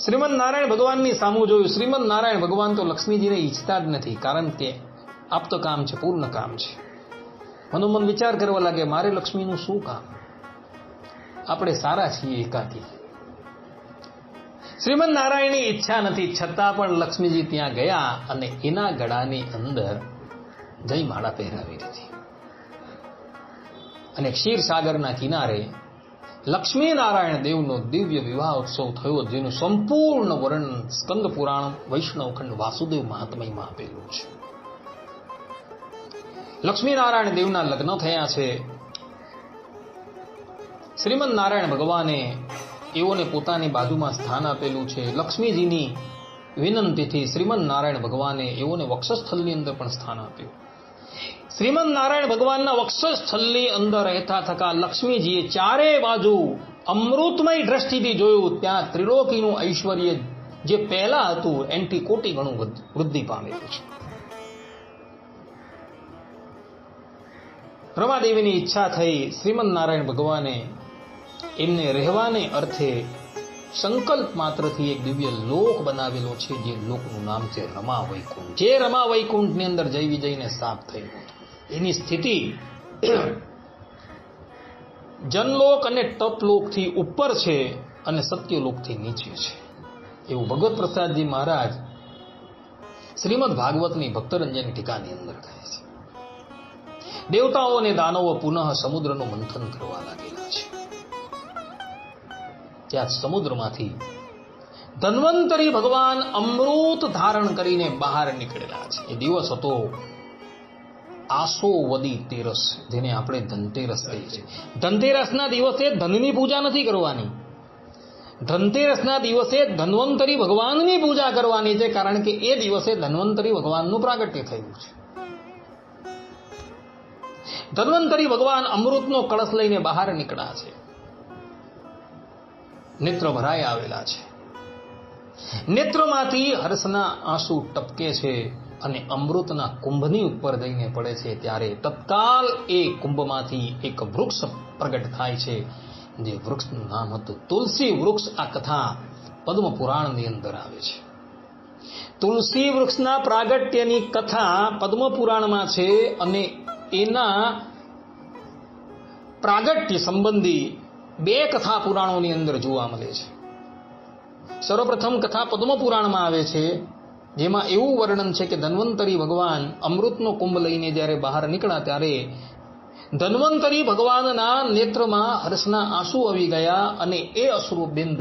શ્રીમદ નારાયણ ભગવાનની સામું જોયું. શ્રીમદ નારાયણ ભગવાન તો લક્ષ્મીજીને ઈચ્છતા જ નથી, કારણ કે આપ્ત કામ છે, પૂર્ણ કામ છે. મનોમન વિચાર કરવા લાગે, મારે લક્ષ્મીનું શું કામ, આપણે સારા છીએ એકાકી. શ્રીમદ નારાયણની ઈચ્છા નથી, છતાં પણ લક્ષ્મીજી ત્યાં ગયા અને એના ગળાની અંદર જયમાળા પહેરાવી દીધી. અને ક્ષીરસાગરના કિનારે લક્ષ્મી નારાયણ દેવનો દિવ્ય વિવાહ ઉત્સવ થયો, જેનું સંપૂર્ણ વર્ણન સ્કંદ પુરાણ વૈષ્ણવ ખંડ વાસુદેવ મહાત્મયમાં આપેલું છે. લક્ષ્મી નારાયણ દેવના લગ્ન થયા છે. શ્રીમદ નારાયણ ભગવાને એઓને પોતાની બાજુમાં સ્થાન આપેલું છે. લક્ષ્મીજીની વિનંતીથી શ્રીમદ નારાયણ ભગવાને એઓને વક્ષસ્થળની અંદર પણ સ્થાન આપ્યું. શ્રીમદ નારાયણ ભગવાનના વક્ષસ્થળની અંદર રહેતા થકા લક્ષ્મીજીએ ચારે બાજુ અમૃતમય દ્રષ્ટિથી જોયું. ત્યાં ત્રિલોકીનું ઐશ્વર્ય જે પહેલા હતું એનથી કોટી ગણું વૃદ્ધિ પામેલું છે. રમાદેવીની ઈચ્છા થઈ. શ્રીમદ નારાયણ ભગવાને એમને રહેવાને અર્થે સંકલ્પ માત્રથી એક દિવ્ય લોક બનાવેલો છે, જે લોકનું નામ છે રમા વૈકુંઠ. જે રમા વૈકુંઠની અંદર જય વિજયને સાપ થયો, એની સ્થિતિ જનલોક અને તપલોકથી ઉપર છે અને સત્યલોકથી નીચે છે, એવું ભગવત પ્રસાદજી મહારાજ શ્રીમદ ભાગવતની ભક્તરંજન ટીકાની અંદર કહે છે. દેવતાઓ અને દાનવો પુનઃ સમુદ્રનું મંથન કરવા લાગેલા છે. ત્યાં સમુદ્રમાંથી ધન્વંતરી ભગવાન અમૃત ધારણ કરીને બહાર નીકળેલા છે. એ દિવસ હતો આસોવદી તેરસ, જેને આપણે ધનતેરસ કહીએ છીએ. ધનતેરસના દિવસે ધનની પૂજા નથી કરવાની, ધનતેરસના દિવસે ધન્વંતરી ભગવાનની પૂજા કરવાની છે, કારણ કે એ દિવસે ધન્વંતરી ભગવાનનું પ્રાગટ્ય થયું છે. ધન્વંતરી ભગવાન અમૃતનો કળશ લઈને બહાર નીકળ્યા છે. નેત્ર ભરાઈ આવેલા છે. નેત્રમાંથી હર્ષના આંસુ ટપકે છે અને અમૃતના કુંભની ઉપર જઈને પડે છે. ત્યારે તત્કાલ એ કુંભમાંથી એક વૃક્ષ પ્રગટ થાય છે, જે વૃક્ષનું નામ હતું તુલસી વૃક્ષ. આ કથા પદ્મ પુરાણની અંદર આવે છે. તુલસી વૃક્ષના પ્રાગટ્યની કથા પદ્મ પુરાણમાં છે, અને એના પ્રાગટ્ય સંબંધી બે કથા પુરાણોની અંદર જોવા મળે છે. સર્વપ્રથમ કથા પદ્મ પુરાણમાં આવે છે, જેમાં એવું વર્ણન છે કે ધન્વંતરી ભગવાન અમૃતનો કુંભ લઈને જ્યારે બહાર નીકળ્યા, ત્યારે ધન્વંતરી ભગવાનના નેત્રમાં હર્ષના આંસુ આવી ગયા, અને એ અશ્રુબિંદ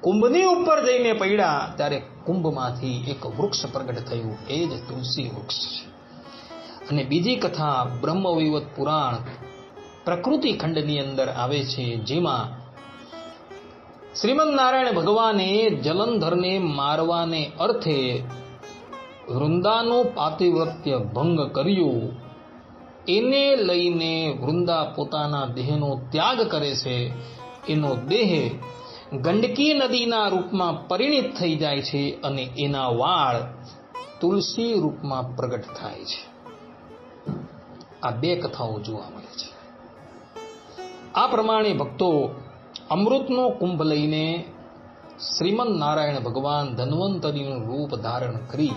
કુંભની ઉપર જઈને પડ્યા. ત્યારે કુંભમાંથી એક વૃક્ષ પ્રગટ થયું, એ જ તુલસી વૃક્ષ છે. અને બીજી કથા બ્રહ્મવૈવત પુરાણ પ્રકૃતિ ખંડની અંદર આવે છે, જેમાં શ્રીમદ નારાયણ ભગવાને જલંધરને મારવાને અર્થે વૃંદાનું પાતિવ્રત્ય ભંગ કર્યું. એને લઈને વૃંદા પોતાના દેહનો ત્યાગ કરે છે. એનો દેહ ગંડકી નદીના રૂપમાં પરિણિત થઈ જાય છે, અને એના વાળ તુલસી રૂપમાં પ્રગટ થાય છે. આ બે કથાઓ જોવા મળે છે. આ પ્રમાણે ભક્તો અમૃતનો કુંભ લઈને શ્રીમન નારાયણ ભગવાન ધન્વંતરીનું રૂપ ધારણ કરી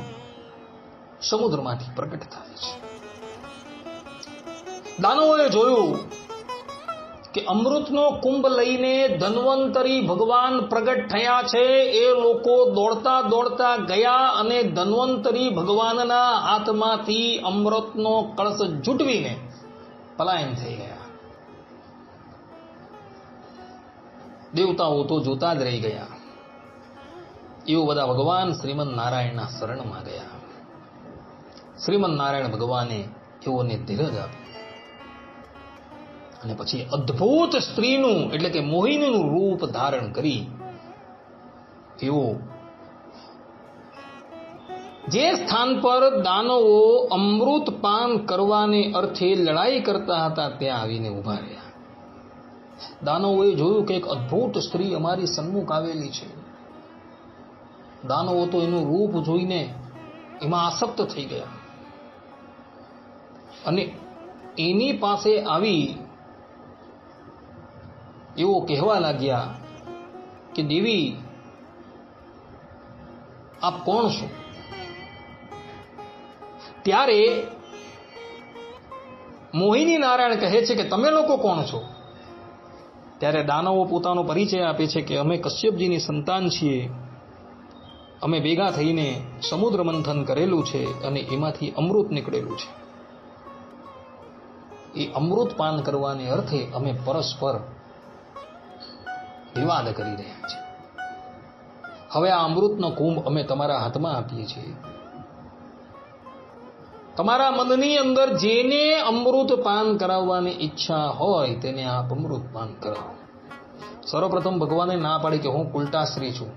સમુદ્રમાંથી પ્રગટ થાય છે. દાનવોએ જોયું કે અમૃતનો કુંભ લઈને ધન્વંતરી ભગવાન પ્રગટ થયા છે. એ લોકો દોડતા દોડતા ગયા અને ધન્વંતરી ભગવાનના હાથમાંથી અમૃતનો કળશ ઝૂંટવીને પલાયન થઈ ગયા. દેવતાઓ તો જોતા જ રહી ગયા. એવો બધા ભગવાન શ્રીમન નારાયણના શરણમાં ગયા. શ્રીમન નારાયણ ભગવાને એઓને ધીરજ આપી અને પછી અદ્ભુત સ્ત્રીનું એટલે કે મોહિનીનું રૂપ ધારણ કરી એવો જે સ્થાન પર દાનવો અમૃત પાન કરવાને અર્થે લડાઈ કરતા હતા ત્યાં આવીને ઉભા રહ્યા. દાનવોએ જોયું કે એક અદ્ભુત સ્ત્રી અમારી સન્મુખ આવેલી છે. દાનવો તો એનું રૂપ જોઈને એમાં આસક્ત થઈ ગયા અને એની પાસે આવી એવો કહેવા લાગ્યા કે દેવી, આપ કોણ છો? ત્યારે મોહિની નારાયણ કહે છે કે તમે લોકો કોણ છો? ત્યારે દાનવો પોતાનો પરિચય આપે છે કે અમે કશ્યપજીની સંતાન છીએ. અમે ભેગા થઈને સમુદ્ર મંથન કરેલું છે અને એમાંથી અમૃત નીકળેલું છે. એ અમૃત પાન કરવાને અર્થે અમે પરસ્પર વિવાદ કરી રહ્યા છીએ. હવે આ અમૃતનો કુંભ અમે તમારા હાથમાં આપીએ છીએ. તમારા મનની અંદર જેને અમૃત પાન કરાવવાની ઈચ્છા હોય તેને આપ અમૃત પાન કરાવો. સર્વપ્રથમ ભગવાને ના પાડી કે હું કુલટાશ્રી છું,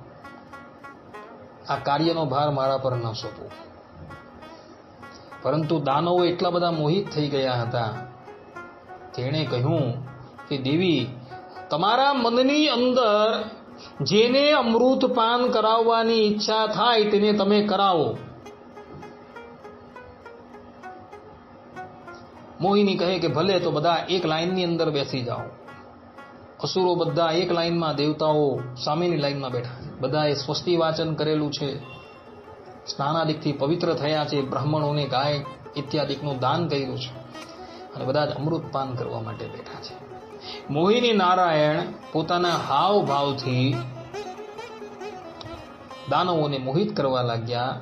આ કાર્યનો ભાર મારા પર ન સોંપો. પરંતુ દાનવો એટલા બધા મોહિત થઈ ગયા હતા કે એણે કહ્યું કે દેવી, તમારા મનની અંદર જેને અમૃત પાન કરાવવાની ઈચ્છા થાય તેને તમે કરાવો. મોહિની કહે કે ભલે, તો બધા એક લાઈનની અંદર બેસી જાઓ. અસુરો બધા એક લાઈનમાં, દેવતાઓ સામેની લાઈનમાં બેઠા છે. બધાએ સ્વસ્તિ વાચન કરેલું છે, સ્નાનાદિકથી પવિત્ર થયા છે, બ્રાહ્મણોને ગાય ઇત્યાદિકનું દાન કર્યું છે અને બધા જ અમૃત પાન કરવા માટે બેઠા છે. મોહિની નારાયણ પોતાના હાવ ભાવથી દાનવોને મોહિત કરવા લાગ્યા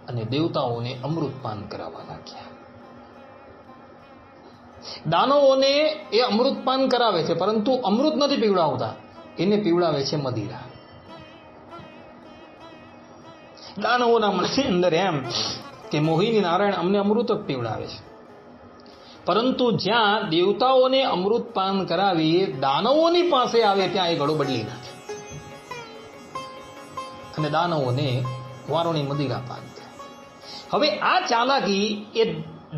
અને દેવતાઓને અમૃત પાન કરાવવા લાગ્યા. દાનવોને એ અમૃત પાન કરાવે છે, પરંતુ અમૃત નથી પીવડાવતા, એને પીવડાવે છે મદિરા. દાનવોના મનની અંદર એમ કે મોહિની નારાયણ અમને અમૃત જ પીવડાવે છે. પરંતુ જ્યાં દેવતાઓને અમૃત પાન કરાવી દાનવોની પાસે આવે ત્યાં એ ગળો બદલી નાખે અને દાનવોને વારોની મદિરા પાન કરે. હવે આ ચાલાકી એ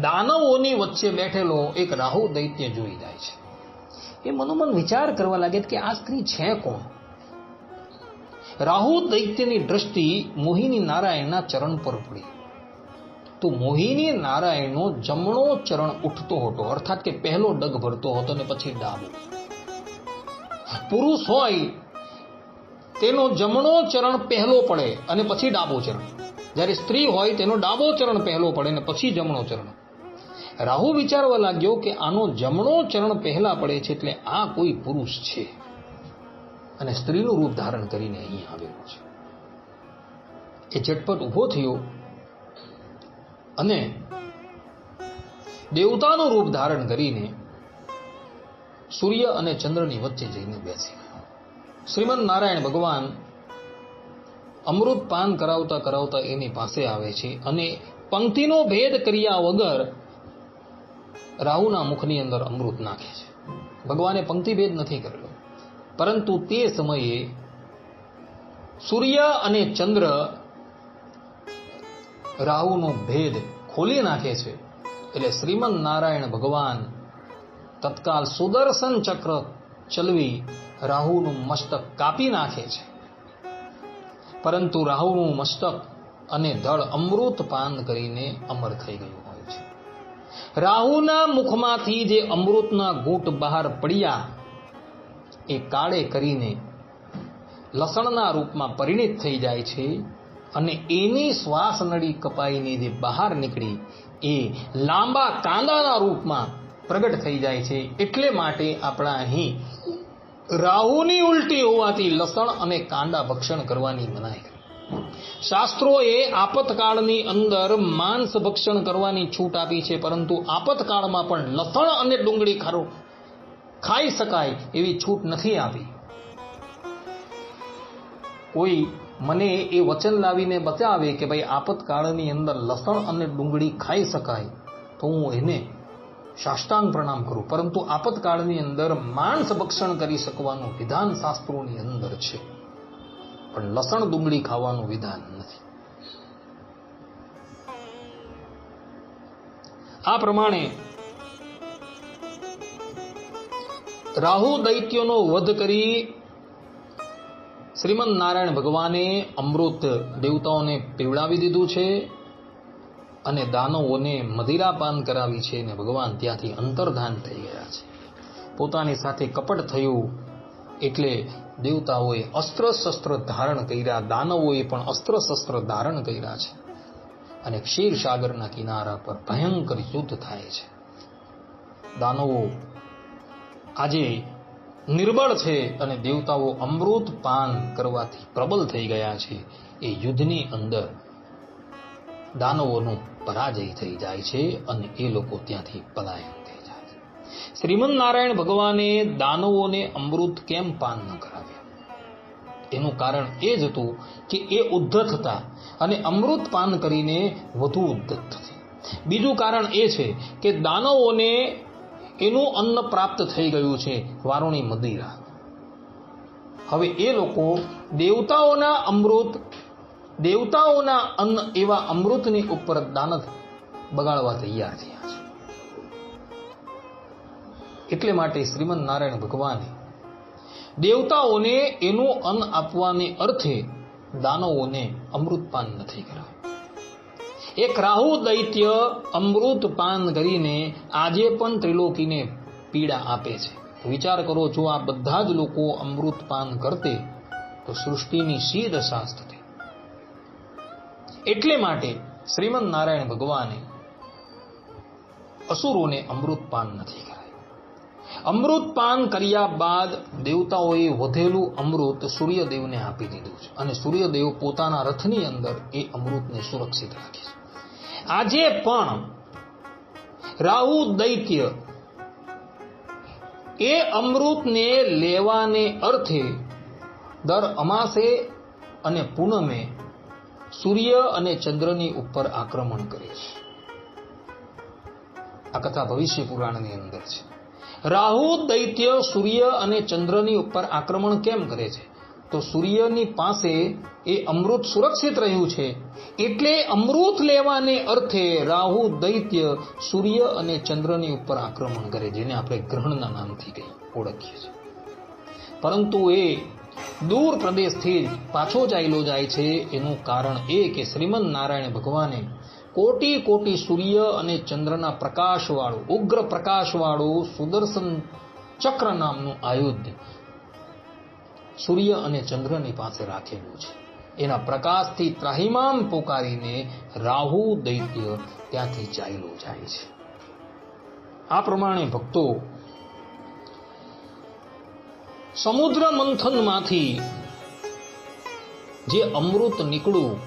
દાનવોની વચ્ચે બેઠેલો એક રાહુ દૈત્ય જોઈ જાય છે. એ મનોમન વિચાર કરવા લાગે કે આ સ્ત્રી છે કોણ? રાહુ દૈત્યની દ્રષ્ટિ મોહિની નારાયણના ચરણ પર પડી તો મોહિની નારાયણનો જમણો ચરણ ઉઠતો હતો, અર્થાત કે પહેલો ડગ ભરતો હતો અને પછી ડાબો. પુરુષ હોય તેનો જમણો ચરણ પહેલો પડે અને પછી ડાબો ચરણ, જ્યારે સ્ત્રી હોય તેનો ડાબો ચરણ પહેલો પડે અને પછી જમણો ચરણ. રાહુ વિચારવા લાગ્યો કે આનો જમણો ચરણ પહેલા પડે છે એટલે આ કોઈ પુરુષ છે અને સ્ત્રીનું રૂપ ધારણ કરીને અહીં આવેલો છે. એ ઝટપટ ઊભો થયો અને દેવતાનું રૂપ ધારણ કરીને સૂર્ય અને ચંદ્રની વચ્ચે જઈને બેસી ગયો. શ્રીમન નારાયણ ભગવાન અમૃત પાન કરાવતા કરાવતા એની પાસે આવે છે અને પંક્તિનો ભેદ કર્યા વગર રાહુના મુખની અંદર અમૃત નાખે છે. ભગવાને પંક્તિ ભેદ નથી કરેલો, પરંતુ તે સમયે સૂર્ય અને ચંદ્ર રાહુનો ભેદ ખોલી નાખે છે. એટલે શ્રીમન નારાયણ ભગવાન તત્કાલ સુદર્શન ચક્ર ચલવી રાહુનું મસ્તક કાપી નાખે છે. પરંતુ રાહુનું મસ્તક અને ધડ અમૃત પાન કરીને અમર થઈ ગયું હોય છે. રાહુના મુખમાંથી જે અમૃતના ઘૂંટ બહાર પડ્યા એ કાળે કરીને લસણના રૂપમાં પરિણિત થઈ જાય છે અને એની શ્વાસ નળી કપાઈને જે બહાર નીકળી એ લાંબા કાંદાના રૂપમાં પ્રગટ થઈ જાય છે. એટલે માટે આપણા અહીં રાહુની ઉલટી હોવાથી લસણ અને કાંદા ભક્ષણ કરવાની મનાઈ કરી. શાસ્ત્રોએ આપતકાળની અંદર માંસ ભક્ષણ કરવાની છૂટ આપી છે, પરંતુ આપતકાળમાં પણ લસણ અને ડુંગળી ખાઈ શકાય એવી છૂટ નથી આપી. કોઈ મને એ વચન લાવીને બતાવે કે ભાઈ આપતકાળની અંદર લસણ અને ડુંગળી ખાઈ શકાય તો હું એને સાષ્ટાંગ પ્રણામ કરું, પરંતુ આપતકાળની અંદર માંસ ભક્ષણ કરી શકવાનું વિધાન શાસ્ત્રોની અંદર છે, પણ લસણ ડુંગળી ખાવાનું વિધાન નથી. આ પ્રમાણે રાહુ દૈત્યોનો વધ કરી શ્રીમદ નારાયણ ભગવાને અમૃત દેવતાઓને પીવડાવી દીધું છે અને દાનવોને મદિરાપાન કરાવી છે અને ભગવાન ત્યાંથી અંતર્ધાન થઈ ગયા છે. પોતાની સાથે કપટ થયું એટલે દેવતાઓએ અસ્ત્ર શસ્ત્ર ધારણ કર્યા, દાનવોએ પણ અસ્ત્ર શસ્ત્ર ધારણ કર્યા છે અને ક્ષીરસાગરના કિનારા પર ભયંકર યુદ્ધ થાય છે. દાનવો આજે નિર્બળ છે અને દેવતાઓ અમૃત પાન કરવાથી પ્રબલ થઈ ગયા છે. એ યુદ્ધની અંદર દાનવોનો પરાજય થઈ જાય છે અને એ લોકો ત્યાંથી પલાયન થઈ જાય છે. શ્રીમદ નારાયણ ભગવાને દાનવોને અમૃત કેમ પાન ન કરાવ્યા? એનું કારણ એ જ હતું કે એ ઉદ્ધત હતા અને અમૃત પાન કરીને વધુ ઉદ્ધત થશે. બીજું કારણ એ છે કે દાનવોને એનું અન્ન પ્રાપ્ત થઈ ગયું છે, વારુણી મદિરા. હવે એ લોકો દેવતાઓના અન્ન એવા અમૃતની ઉપર દાનત બગાડવા તૈયાર થયા છે. એટલે માટે શ્રીમદ નારાયણ ભગવાને દેવતાઓને એનું અન્ન આપવાને અર્થે દાનવોને અમૃતપાન નથી કરાવ્યું. એક રાહુ દૈત્ય અમૃત પાન કરીને આજે પણ ત્રિલોકીને પીડા આપે છે. વિચાર કરો, જો આ બધા જ લોકો અમૃત પાન કરતે તો સૃષ્ટિની શી દશા થતી. એટલે માટે શ્રીમદ નારાયણ ભગવાને અસુરોને અમૃત પાન નથી કરાયું. અમૃત પાન કર્યા બાદ દેવતાઓએ વધેલું અમૃત સૂર્યદેવને આપી દીધું છે અને સૂર્યદેવ પોતાના રથની અંદર એ અમૃતને સુરક્ષિત રાખે છે. આજે પણ રાહુ દૈત્ય એ અમૃતને લેવાને અર્થે દર અમાસે અને પૂનમે સૂર્ય અને ચંદ્રની ઉપર આક્રમણ કરે છે. આ કથા ભવિષ્ય પુરાણની અંદર છે. રાહુ દૈત્ય સૂર્ય અને ચંદ્રની ઉપર આક્રમણ કેમ કરે છે? તો સૂર્યની પાસે એ અમૃત સુરક્ષિત રહ્યું છે, એટલે અમૃત લેવાને અર્થે રાહુ દૈત્ય સૂર્ય અને ચંદ્રની ઉપર આક્રમણ કરે, જેને આપણે ગ્રહણના નામથી ઓળખીએ છીએ. પરંતુ એ દૂર પ્રદેશથી પાછો ચાલ્યો જાય છે. એનું કારણ એ કે શ્રીમદ નારાયણ ભગવાને કોટી કોટી સૂર્ય અને ચંદ્રના પ્રકાશવાળું, ઉગ્ર પ્રકાશવાળું સુદર્શન ચક્ર નામનું આયુધ સૂર્ય અને ચંદ્રની પાસે રાખેલું છે. એના પ્રકાશથી ત્રાહિમામ પોકારીને રાહુ દૈત્ય ત્યાંથી ચાલ્યો જાય છે. આ પ્રમાણે ભક્તો, સમુદ્ર મંથનમાંથી જે અમૃત નીકળ્યું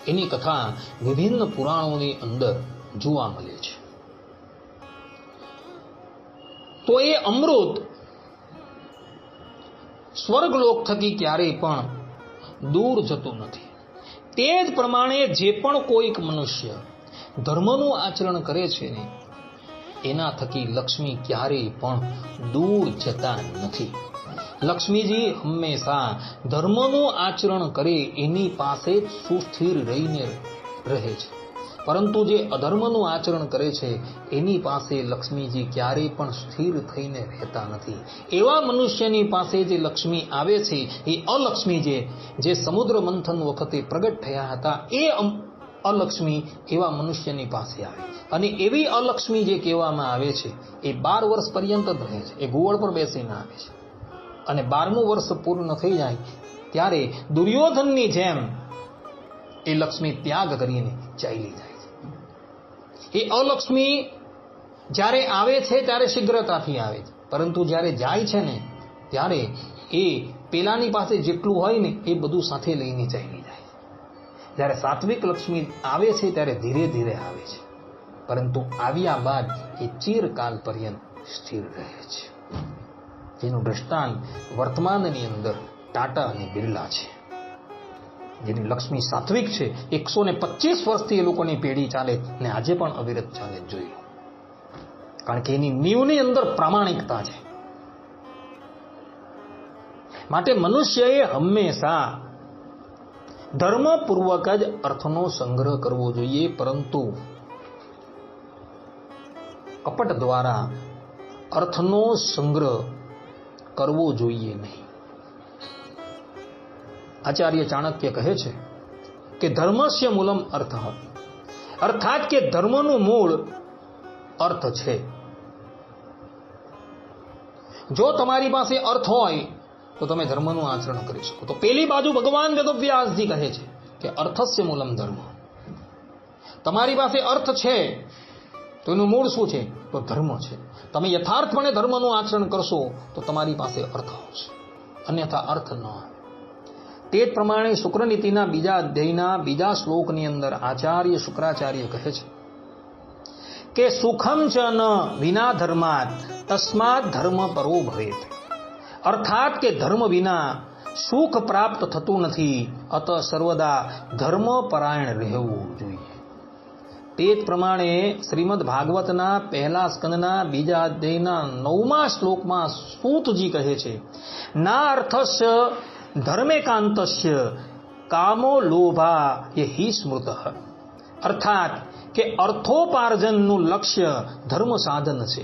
એની કથા વિભિન્ન પુરાણોની અંદર જોવા મળે છે. તો એ અમૃત સ્વર્ગલોક થકી ક્યારેય પણ દૂર જતું નથી. તે જ પ્રમાણે જે પણ કોઈક મનુષ્ય ધર્મનું આચરણ કરે છે ને, એના થકી લક્ષ્મી ક્યારેય પણ દૂર જતા નથી. લક્ષ્મીજી હંમેશા ધર્મનું આચરણ કરે એની પાસે જ સુસ્થિર રહીને રહે છે, પરંતુ જે અધર્મનું આચરણ કરે છે એની પાસે લક્ષ્મીજી ક્યારેય પણ સ્થિર થઈને રહેતા નથી. એવા મનુષ્યની પાસે જે લક્ષ્મી આવે છે એ અલક્ષ્મી જે સમુદ્ર મંથન વખતે પ્રગટ થયા હતા, એ અલક્ષ્મી એવા મનુષ્યની પાસે આવે. અને એવી અલક્ષ્મી જે કહેવામાં આવે છે એ 12 વર્ષ પર્યંત જ રહે છે. એ ગોવળ પર બેસીને આવે છે. અને 12મું વર્ષ પૂર્ણ થઈ જાય ત્યારે દુર્યોધનની જેમ એ લક્ષ્મી ત્યાગ કરીને ચાલી જાય છે. એ અલક્ષ્મી જ્યારે આવે છે ત્યારે શીઘ્રતાથી આવે છે, પરંતુ જ્યારે જાય છે ને ત્યારે એ પેલાની પાસે જેટલું હોય ને એ બધું સાથે લઈને ચાલી જાય છે. જ્યારે સાત્વિક લક્ષ્મી આવે છે ત્યારે ધીરે ધીરે આવે છે, પરંતુ આવ્યા બાદ એ ચિરકાલ પર્યંત સ્થિર રહે છે. જેનું દ્રષ્ટાંત વર્તમાનની અંદર ટાટા અને બિરલા છે. જેની લક્ષ્મી સાત્વિક છે, 125 વર્ષથી એ લોકોની પેઢી ચાલે ને આજે પણ અવિરત ચાલે. જોઈ લો, કારણ કે એની નીવની અંદર પ્રામાણિકતા છે. માટે મનુષ્યએ હંમેશા ધર્મપૂર્વક જ અર્થનો સંગ્રહ કરવો જોઈએ, પરંતુ કપટ દ્વારા અર્થનો સંગ્રહ કરવો જોઈએ નહીં. આચાર્ય ચાણક્ય કહે છે કે ધર્મસ્ય મૂલમ અર્થ, અર્થાત કે ધર્મનું મૂળ અર્થ છે. જો તમારી પાસે અર્થ હોય તો તમે ધર્મનું આચરણ કરી શકો. તો પેલી બાજુ ભગવાન વેદવ્યાસજી કહે છે કે અર્થસ્ય મૂલમ ધર્મ. તમારી પાસે અર્થ છે તો એનું મૂળ શું છે? તો ધર્મ છે. તમે યથાર્થપણે ધર્મનું આચરણ કરશો તો તમારી પાસે અર્થ આવશે, અન્યથા અર્થ ન આવે. તે જ પ્રમાણે શુક્રનીતિના બીજા અધ્યાયના બીજા શ્લોકની અંદર આચાર્ય શુક્રાચાર્ય કહે છે કે સુખમ ચ ન વિના ધર્માત તસ્માત ધર્મ પરો ભવેત. અર્થાત કે ધર્મ વિના સુખ પ્રાપ્ત થતું નથી, અત સર્વદા ધર્મ પરાયણ રહેવું જોઈએ. તે જ પ્રમાણે શ્રીમદ ભાગવતના પહેલા સ્કંદના બીજા અધ્યાયના 9મા શ્લોકમાં સૂતજી કહે છે ના અર્થસ્ય ધર્મેકાંતસ્ય કામો લોભા એ હિ સ્મૃત. અર્થાત કે અર્થોપાર્જનનું લક્ષ્ય ધર્મ સાધન છે,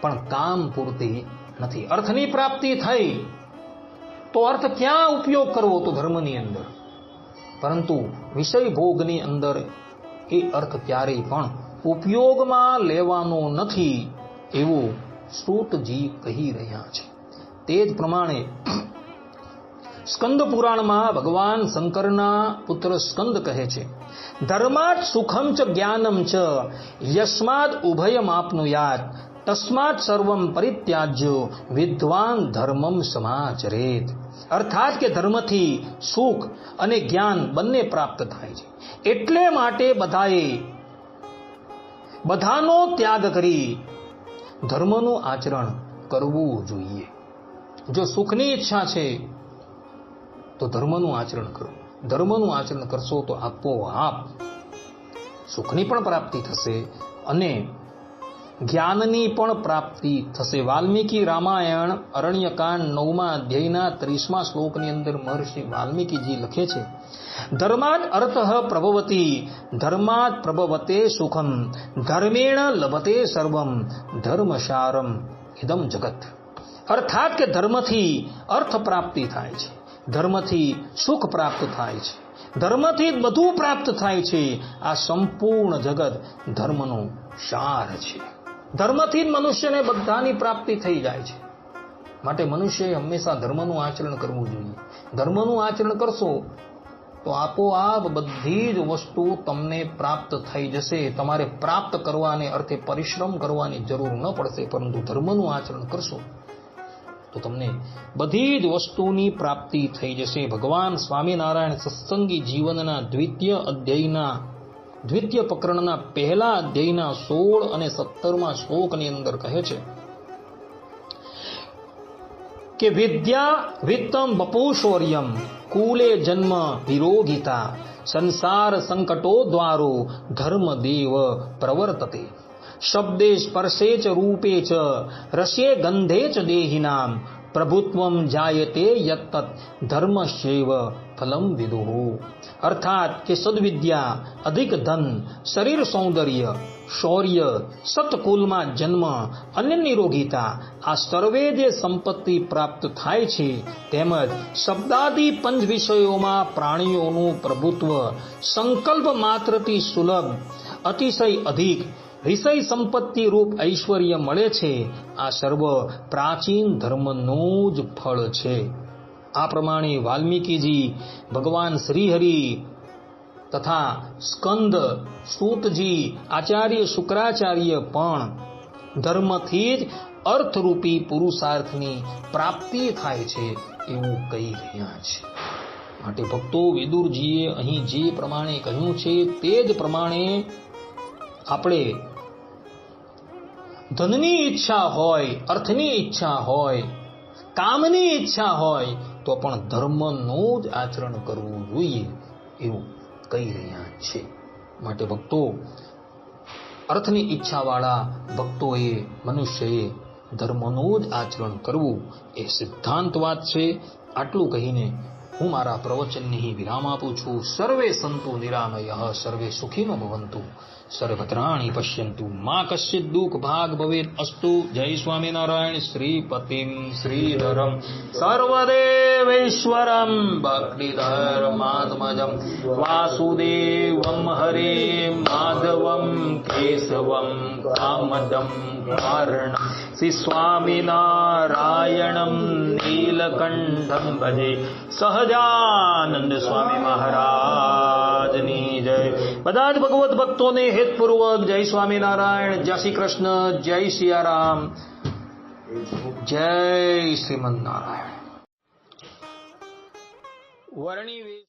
પણ કામ પૂરતી નથી. અર્થની પ્રાપ્તિ થઈ તો અર્થ ક્યાં ઉપયોગ કરવો? તો ધર્મની અંદર. પરંતુ વિષય ભોગની અંદર એ અર્થ ક્યારેય પણ ઉપયોગમાં લેવાનો નથી એવું સૂતજી કહી રહ્યા છે. તે જ પ્રમાણે સ્કંદ પુરાણમાં ભગવાન શંકરના પુત્ર સ્કંદ કહે છે ધર્માત સુખમ ચ જ્ઞાનમ ચ યસ્માદ ઉભયમ આપનુયાત તસ્માત સર્વમ પરિત્યાજ્ય વિદ્વાન ધર્મમ સમાચરેત. અર્થાત કે ધર્મથી સુખ અને જ્ઞાન બંને પ્રાપ્ત થાય છે, એટલે માટે બધાનો ત્યાગ કરી ધર્મનું આચરણ કરવું જોઈએ. જો સુખની ઈચ્છા છે તો ધર્મનું આચરણ કરો. ધર્મનું આચરણ કરશો તો આપોઆપ સુખની પણ પ્રાપ્તિ થશે અને જ્ઞાનની પણ પ્રાપ્તિ થશે. વાલ્મીકી રામાયણ અરણ્યકાંડ 9મા અધ્યાયના 30મા શ્લોકની અંદર મહર્ષિ વાલ્મીકીજી લખે છે ધર્માદ અર્થ પ્રભવતી ધર્માદ પ્રભવતે સુખમ ધર્મેણ લભતે સર્વમ ધર્મસારમ ઇદમ જગત. અર્થાત કે ધર્મથી અર્થ પ્રાપ્તિ થાય છે, ધર્મથી સુખ પ્રાપ્ત થાય છે, ધર્મથી બધું પ્રાપ્ત થાય છે. આ સંપૂર્ણ જગત ધર્મનો સાર છે. ધર્મથી જ મનુષ્યને બધાની પ્રાપ્તિ થઈ જાય છે. માટે મનુષ્યએ હંમેશા ધર્મનું આચરણ કરવું જોઈએ. ધર્મનું આચરણ કરશો તો આપોઆપ બધી જ વસ્તુ તમને પ્રાપ્ત થઈ જશે. તમારે પ્રાપ્ત કરવાને અર્થે પરિશ્રમ કરવાની જરૂર ન પડશે, પરંતુ ધર્મનું આચરણ કરશો તો તમને બધી જ વસ્તુની પ્રાપ્તિ થઈ જશે. ભગવાન સ્વામિનારાયણ સત્સંગી જીવનના દ્વિતીય પ્રકરણના પહેલા અધ્યાયના 16 અને 17મા શ્લોકની અંદર કહે છે કે વિદ્યા વિત્તમ બપુશૌર્યમ કુલે જન્મ વિરોગિતા સંસાર સંકટો દ્વારો ધર્મ દેવ પ્રવર્તતે. શબ્દે સ્પર્શે ચ રૂપે ચ રસે ગંધે ચ દેહિનામ પ્રભુત્વમ જાયતે યત્તત ધર્મસ્યૈવ ફલમ વિદુઃ. અર્થાત કે સદવિદ્યા, અધિક ધન, શરીર સૌંદર્ય, શૌર્ય, સતકુલમાં જન્મ અને નિરોગીતા આ સર્વે જે સંપત્તિ પ્રાપ્ત થાય છે, તેમજ શબ્દાદી પંચ વિષયોમાં પ્રાણીઓનું પ્રભુત્વ સંકલ્પ માત્રથી સુલભ, અતિશય અધિક વિષય સંપત્તિ રૂપ ઐશ્વર્ય મળે છે, આ સર્વ પ્રાચીન ધર્મનું જ ફળ છે. આ પ્રમાણે વાલ્મીકીજી, ભગવાન શ્રીહરિ તથા સ્કંદ, સૂતજી, આચાર્ય શુક્રાચાર્ય પણ ધર્મથી જ અર્થરૂપી પુરુષાર્થની પ્રાપ્તિ થાય છે એવું કહી રહ્યા છે. માટે ભક્તો, વિદુરજીએ અહીં જે પ્રમાણે કહ્યું છે તે જ પ્રમાણે આપણે ધનની ઈચ્છા હોય, અર્થની ઈચ્છા હોય, કામની ઈચ્છા હોય તો પણ ધર્મનું જ આચરણ કરવું જોઈએ એવું કહી રહ્યા છે. માટે ભક્તો, અર્થની ઈચ્છાવાળા ભક્તોએ, મનુષ્યએ ધર્મનું જ આચરણ કરવું એ સિદ્ધાંત વાત છે. આટલું કહીને હું મારા પ્રવચનને અહીં વિરામ આપું છું. સર્વે સંતુ નિરામયઃ, સર્વે સુખીનો ભવંતુ, સર્વભદ્રાણિ પશ્યન્તુ, મા કશ્ચિદ દુઃખ ભાગ ભવેત અસ્તુ. જય સ્વામિનારાયણ. શ્રીપતિમ શ્રીધરમ સર્વદેવૈશ્વરમ ભક્તિધર્માત્મજમ વાસુદેવમ હરે માધવમ કેશવમ કામદમ કારણમ શ્રી સ્વામિનારાયણમ નીલકંઠમ ભજે સહજાનંદ સ્વામી મહારાજની જય. બધા જ ભગવત ભક્તોને હેતપૂર્વક જય સ્વામિનારાયણ, જય શ્રી કૃષ્ણ, જય સિયારામ, જય શ્રીમન્નારાયણ. વર્ણિ